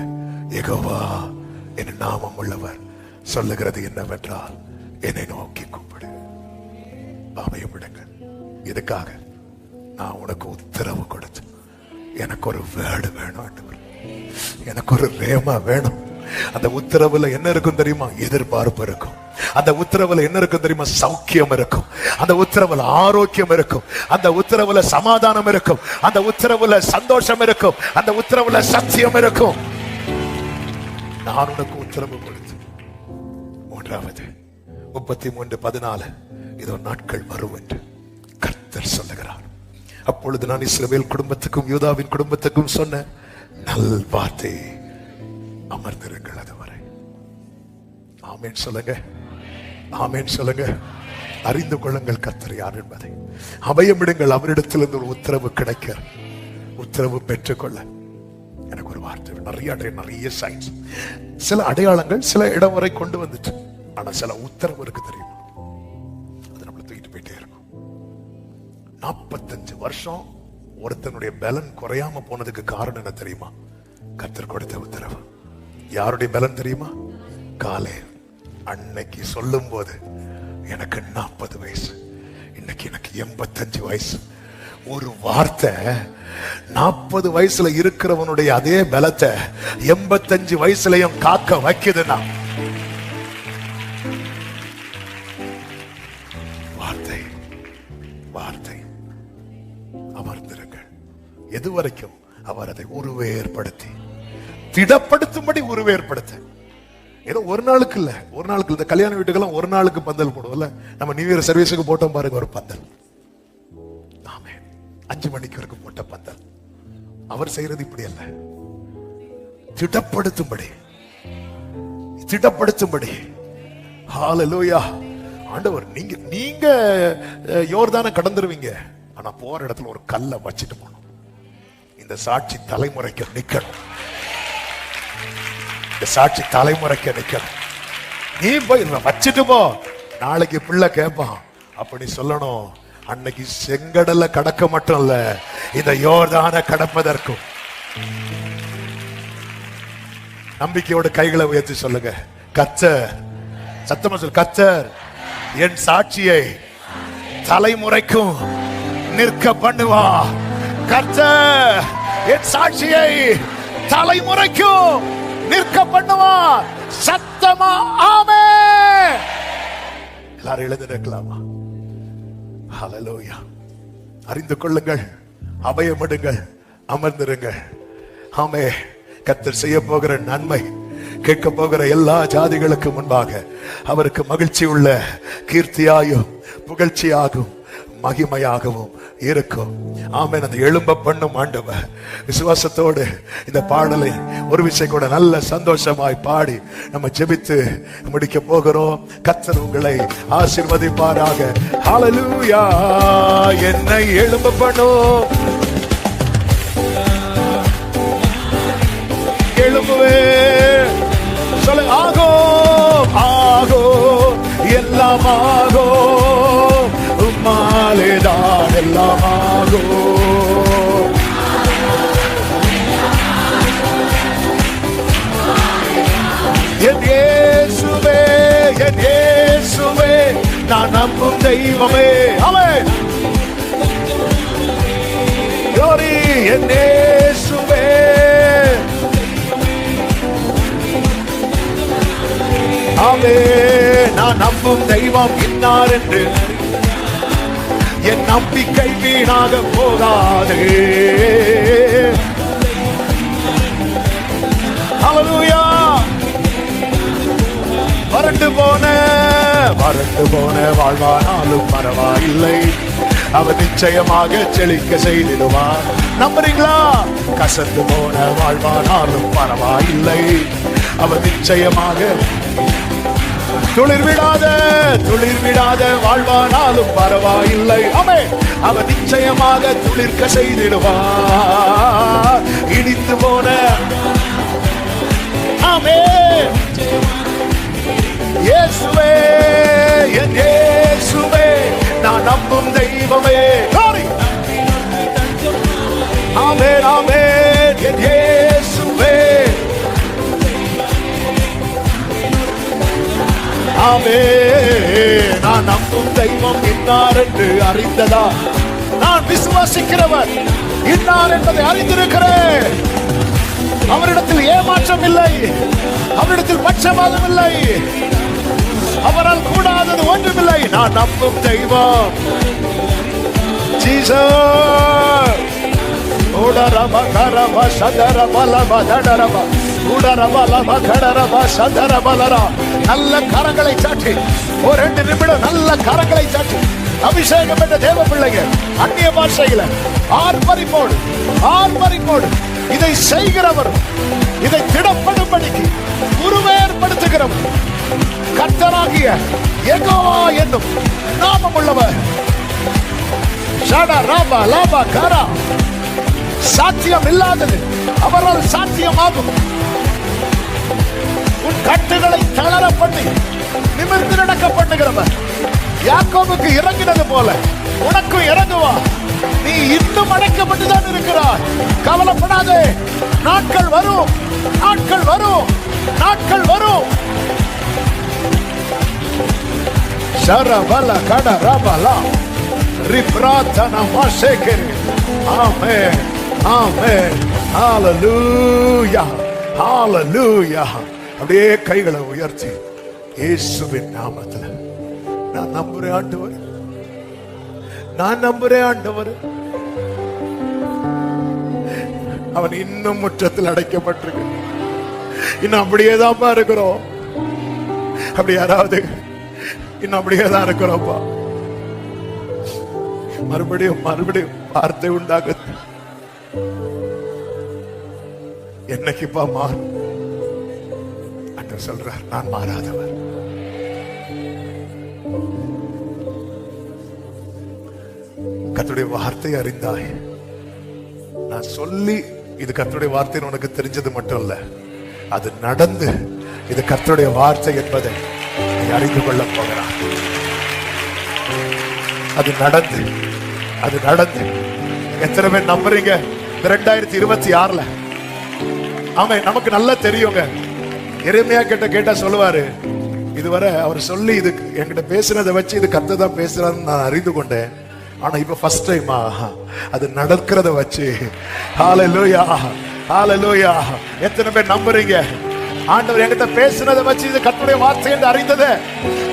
யெகோவா என் நாமம் உள்ளவர் சொல்லுகிறது என்னவென்றால், என்னை நோக்கி கூப்பிடு. பாவையும் விடுங்க. இதுக்காக நான் உனக்கு உத்தரவு கொடுத்து, எனக்கு ஒரு வேர்டு வேணும், எனக்கு ஒரு ரேமா வேணும். அந்த உத்தரவுல என்ன இருக்கும் தெரியுமா? எதிர்பார்ப்பு இருக்கும். அந்த உத்தரவுல என்ன இருக்கும் தெரியுமா? சௌக்கியம் இருக்கும். அந்த உத்தரவுல ஆரோக்கியம் இருக்கும். அந்த உத்தரவுல சமாதானம் இருக்கும். அந்த உத்தரவுல சந்தோஷம் இருக்கும். அந்த உத்தரவுல சத்தியம் இருக்கும். நான் உனக்கு உத்தரவு கொடுத்து 3வது 33:14 இதோ நாட்கள் வரும் என்று கர்த்தர் சொல்லுகிறார். அப்பொழுது நான் இஸ்ரவேல் குடும்பத்துக்கும் யூதாவின் குடும்பத்துக்கும் சொன்ன நல் வார்த்தை அமர்ந்திருங்கள் அதுவரை. ஆமேன் சொல்லுங்க, ஆமேன் சொல்லுங்க. அறிந்து கொள்ளுங்கள் கர்த்தர் யார் என்பதை. அபயமிடுங்கள், அவரிடத்திலிருந்து ஒரு உத்தரவு கிடைக்க, உத்தரவு பெற்றுக்கொள்ள. எனக்கு ஒரு வார்த்தை, நிறைய சயின்ஸ், சில அடையாளங்கள் சில இடம் வரை கொண்டு வந்துட்டு, ஆனா சில உத்தரவு இருக்கு தெரியுமா? அது நம்மளை தூக்கிட்டு போயிட்டே இருக்கும். 45 வருஷம் ஒருத்தனுடைய பலன் குறையாம போனதுக்கு காரணம் என்ன தெரியுமா? கர்த்தர் கொடுத்த உத்தரவு. யாருடைய பலன் தெரியுமா? காலே அன்னைக்கு சொல்லும் போது எனக்கு 40 வயசு, இன்னைக்கு எனக்கு 85 வயசு. ஒரு வார்த்தை 40 வயசுல இருக்கிறவனுடைய அதே பலத்தை 85 வயசுலயும் காக்க வைக்குதுன்னா வார்த்தை வார்த்தை. அமர்ந்திருங்கள். எதுவரைக்கும்? அவர் அதை உருவேற்படுத்தி திடப்படுத்தும்படி உருவேற்படுத்த. ஏதோ ஒரு நாளுக்கு இல்ல, ஒரு நாளுக்கு இந்த கல்யாண வீட்டுக்கெல்லாம் ஒரு நாளுக்கு பந்தல் போடுவோம்ல. நம்ம நியூ இயர் சர்வீஸுக்கு போட்டோம் பாருங்க ஒரு பந்தல். ஆமே, 5 மணிக்கு வரைக்கும் போட்ட பந்தல். அவர் செய்யறது இப்படி அல்ல, திடப்படுத்தும்படி திடப்படுத்தும்படி. ஹalleluya. ஆண்டவர், நீங்க யோர்தானை கடந்துருவீங்க, ஆனா போற இடத்துல ஒரு கல்லை வச்சிட்டு போகணும். இந்த சாட்சி தலைமுறைக்கு நிக்கணும். இந்த சாட்சி தலைமுறைக்கு நிக்கணும். நீ போய் வச்சிட்டு போ, நாளைக்கு பிள்ளை கேட்பான். அப்படி சொல்லணும். அன்னைக்கு செங்கடல கடக்க மட்டும் இல்ல, இந்த யோர்தான கடப்பதற்கும். நம்பிக்கையோட கைகளை உயர்த்தி சொல்லுங்க, கர்த்தர், சத்தமா சொல், கர்த்தர் என் சாட்சியை தலைமுறைக்கும் நிற்க பண்ணுவா. கர்த்தர் என் சாட்சியை தலைமுறைக்கும் நிற்க பண்ணுவா. சத்தமா ஆமென். எல்லாரும் எழுந்து நிற்கலாமா? ஹalleluya. அறிந்து கொள்ளுங்கள், அபயமிடுங்கள், அமர்ந்திருங்கள். ஆமே, கர்த்தர் செய்ய போகிற நன்மை கேட்க போகிற எல்லா ஜாதிகளுக்கு முன்பாக அவருக்கு மகிழ்ச்சி உள்ள கீர்த்தியாயும் புகழ்ச்சியாகும் மகிமையாகவும் இருக்கும். ஆமென். அந்த எழும்ப பண்ணும் ஆண்டவர். விசுவாசத்தோடு இந்த பாடலை ஒரு விஷயம் கூட நல்ல சந்தோஷமாய் பாடி நம்ம ஜெபித்து முடிக்க போகிறோம். கர்த்தர் உங்களை ஆசீர்வதிப்பாராக. ஹalleluya. என்னை எழும்ப பண்ணும். எழும்புவே சொல்ல. ஆகோ ஆகோ எல்லாம் ஆகோ, உம்மாலேதான் எல்லாம் ஆகோ. என் இயேசுவே, என் இயேசுவே, நான் நம்பும் தெய்வமே. ஆமென். glory. என் இயேசுவே, ஆமென். நான் நம்பும் தெய்வம் இன்னார் என்று என் நம்பிக்கை வீணாக போகாது. ஹalleluya. வறண்டு போன வாழ்வானாலும் பரவாயில்லை, அவர் நிச்சயமாக செழிக்க செய்திடுவார். நம்புறீங்களா? கசந்து போன வாழ்வானாலும் பரவாயில்லை, அவர் நிச்சயமாக துளிர் விடாத வாழ்வானாலும் பரவாயில்லை. ஆமென். அவர் நிச்சயமாக துளிர்க்க செய்திடுவார். இடித்து போன ஆமென். இயேசுவே, என் இயேசுவே, நான் நம்பும் தெய்வமே. ஆமென், ஆமென். என் இயேசுவே, ஆமென். நான் நம்பும் தெய்வம் இன்னார் என்று அறிந்ததா? நான் விசுவாசிக்கிறவர் இன்னார் என்பதை அறிந்திருக்கிறேன். அவரிடத்தில் ஏமாற்றம் இல்லை, அவரிடத்தில் பட்சபாதம் இல்லை, அவரால் கூடாதது ஒன்றுமில்லை. நான் நம்பும் தெய்வம் ஜீசஸ். ஓடரப கரப சதரப லப தடரப உடரப லப கடரப சதரப லரா. நல்ல கரங்களை சாட்டி ஒரு 2 நிமிடம் நல்ல கரங்களை சாட்டி அபிஷேகம் என்ற தேவ பிள்ளைங்க அந்நிய பாஷையில ஆர்ப்பரிப்போடு இதை செய்கிறவர், இதை திடப்படும்படிக்கு உருவேற்படுத்துகிறவர் கர்த்தராகிய யெகோவா என்னும் நாமம் உள்ளவர். சாத்தியம் இல்லாதது அவரால் சாத்தியமாகும். உன் கட்டுகளை தளர பண்ணி நிமிர்ந்து நடக்க பண்ணுகிறவர். யாக்கோபுக்கு இறங்கினது போல உனக்கும் இறங்குவா. நீ இன்னும் அடைக்கப்பட்டுதான் இருக்கிறாய். கவலைப்படாதே. நாட்கள் வரும், நாட்கள் வரும், நாட்கள் வரும். சரபல கட ரபலா ரிப்ராத்தன மாசேகரே. ஆமென், ஆமென். ஹalleluya, ஹalleluya. அப்படியே கைகளை உயர்த்தி இயேசுவின் நாமத்துல நான் நம்புறேன் ஆண்டவரே, நான் நம்புறேன் ஆண்டவரே. அவன் இன்னும் முற்றத்தில் அடைக்கப்பட்டிருக்கு. இன்னும் அப்படியேதான் இருக்கிறோம். அப்படி யாராவது இன்னும் அப்படியேதான் இருக்கிறோம்ப்பா. மறுபடியும் மறுபடியும் வார்த்தை உண்டாகுது. என்னைக்குப்பா மாறும்? ஆண்டவர் சொல்றார், நான் மாறாதவர். கர்த்தருடைய வார்த்தை அறிந்தாய். நான் சொல்லி இது கர்த்தருடைய வார்த்தை உனக்கு தெரிஞ்சது மட்டும் இல்ல, அது நடந்து இது கர்த்தருடைய வார்த்தை என்பதை நீ அறிந்து கொள்ள போகிறான். அது நடந்து, அது நடந்து. எத்தனை பேர் நம்புறீங்க? 2026 ஆமா, நமக்கு நல்லா தெரியுங்க. எரேமியா கிட்ட கேட்டா சொல்லுவாரு, இதுவரை அவர் சொல்லி இது என்கிட்ட பேசுனதை வச்சு இது கர்த்தர் தான் பேசுறான்னு நான் அறிந்து கொண்டேன். ஆனா இப்ப ஃபர்ஸ்ட் டைமா அது நடக்கிறத வச்சு. ஹalleluya, ஹalleluya. எத்தனை பேர் நம்புறீங்க? ஆண்டவர் என்கிட்ட பேசுனதை வச்சு இது கர்த்தருடைய வார்த்தை என்று அறிந்தது.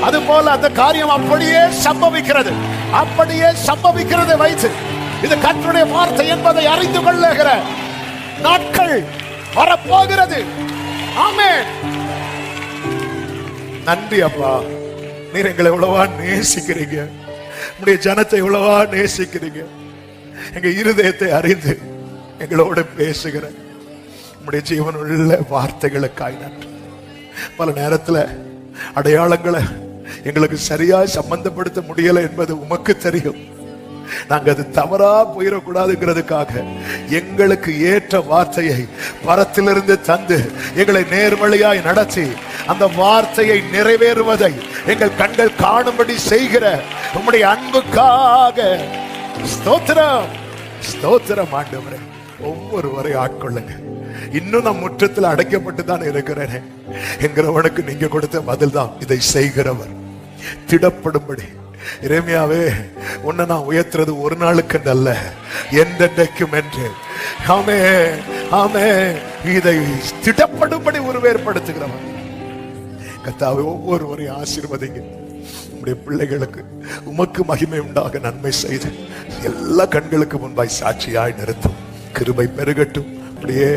அது போல அந்த காரியம் அப்படியே சம்பவிக்கிறது. அப்படியே சம்பவிக்கிறதை வைத்து இது கர்த்தருடைய வார்த்தை என்பதை அறிந்து கொள்ளுகிற நாட்கள் வரப்போகிறது. ஆமென். நன்றி அப்பா, நீர் எங்களை எவ்வளவா நேசிக்கிறீங்க. உடைய ஜனத்தை எவ்வளவா நேசிக்கிறீங்க. எங்க இருதயத்தை அறிந்து எங்களோட பேசுகிற உடைய ஜீவனுள்ள வார்த்தைகளுக்காய் நன்றி. பல நேரத்துல அடையாளங்களை எங்களுக்கு சரியா சம்பந்தப்படுத்த முடியல என்பது உமக்கு தெரியும். நாங்க அது தவறா போயிடக்கூடாதுங்கிறதுக்காக எங்களுக்கு ஏற்ற வார்த்தையை பரத்திலிருந்து தந்து எங்களை நேர்வழியாய் நடத்தி அந்த வார்த்தையை நிறைவேறுவதை எங்கள் கண்கள் காணும்படி செய்கிற உம்முடைய அன்புக்காக ஸ்தோத்திரம், ஸ்தோத்திரம் ஆண்டவரே. ஒவ்வொருவரை ஆட்கொள்ளுங்க. இன்னும் நான் முற்றத்தில் அடைக்கப்பட்டு தான் இருக்கிறேன் என்கிறவனுக்கு நீங்க கொடுத்த பதில் தான் இதை செய்கிறவர். திடப்படும்படி எரேமியாவே, உன்னை நான் உயர்த்துறது ஒரு நாளுக்கு அல்ல, என்றென்றைக்கும் என்று. ஆமே, ஆமே. இதை திடப்படும்படி உருவேற்படுத்துகிறவன் கர்த்தாவே, ஒவ்வொருவரையும் ஆசீர்வதிங்க. உம்முடைய பிள்ளைகளுக்கு உமக்கு மகிமை உண்டாக நன்மை செய்து எல்லா கண்களுக்கு முன்பாய் சாட்சியாய் நிறுத்தும். கிருபை பெருகட்டும். அப்படியே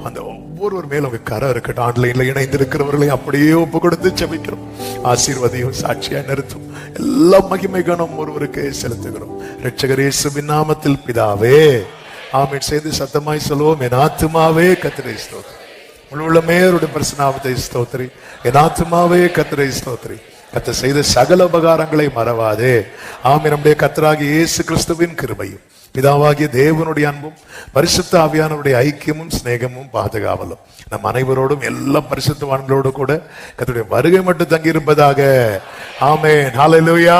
அந்த ஒவ்வொருவர் மேலும் உங்க கரம் இருக்கட்டும். ஆன்லைன்ல இணைந்திருக்கிறவர்களையும் அப்படியே ஒப்பு கொடுத்து ஜெபிக்கிறோம். ஆசீர்வதியும் சாட்சியா நிறுத்தும். எல்லா மகிமை கனம் ஒருவருக்கே செலுத்துகிறோம். இரட்சகர் இயேசுவின் நாமத்தில் பிதாவே, ஆமென். செய்து சத்தமாய் சொல்லுவோம், என் ஆத்துமாவே கர்த்தரை ஸ்தோத்திரி, உள்ளமே அவருடைய பரிசுநாமத்தை ஸ்தோத்திரி. என் ஆத்துமாவே கர்த்தரை ஸ்தோத்திரி. கர்த்தர் செய்த சகல உபகாரங்களை மறவாதே. ஆமென். நம்முடைய கர்த்தராகிய இயேசு கிறிஸ்துவின் கிருபையும் பிதாவாகிய தேவனுடைய அன்பும் பரிசுத்த ஆவியானவருடைய ஐக்கியமும் சிநேகமும் பாதுகாவலும் நம் அனைவரோடும் எல்லா பரிசுத்தவான்களோடு கூட கர்த்தருடைய வருகை மட்டும் தங்கி இருப்பதாக. ஆமென். ஹalleluya.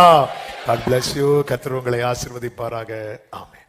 God bless you. கர்த்தர் உங்களை ஆசீர்வதிப்பாராக. ஆமென்.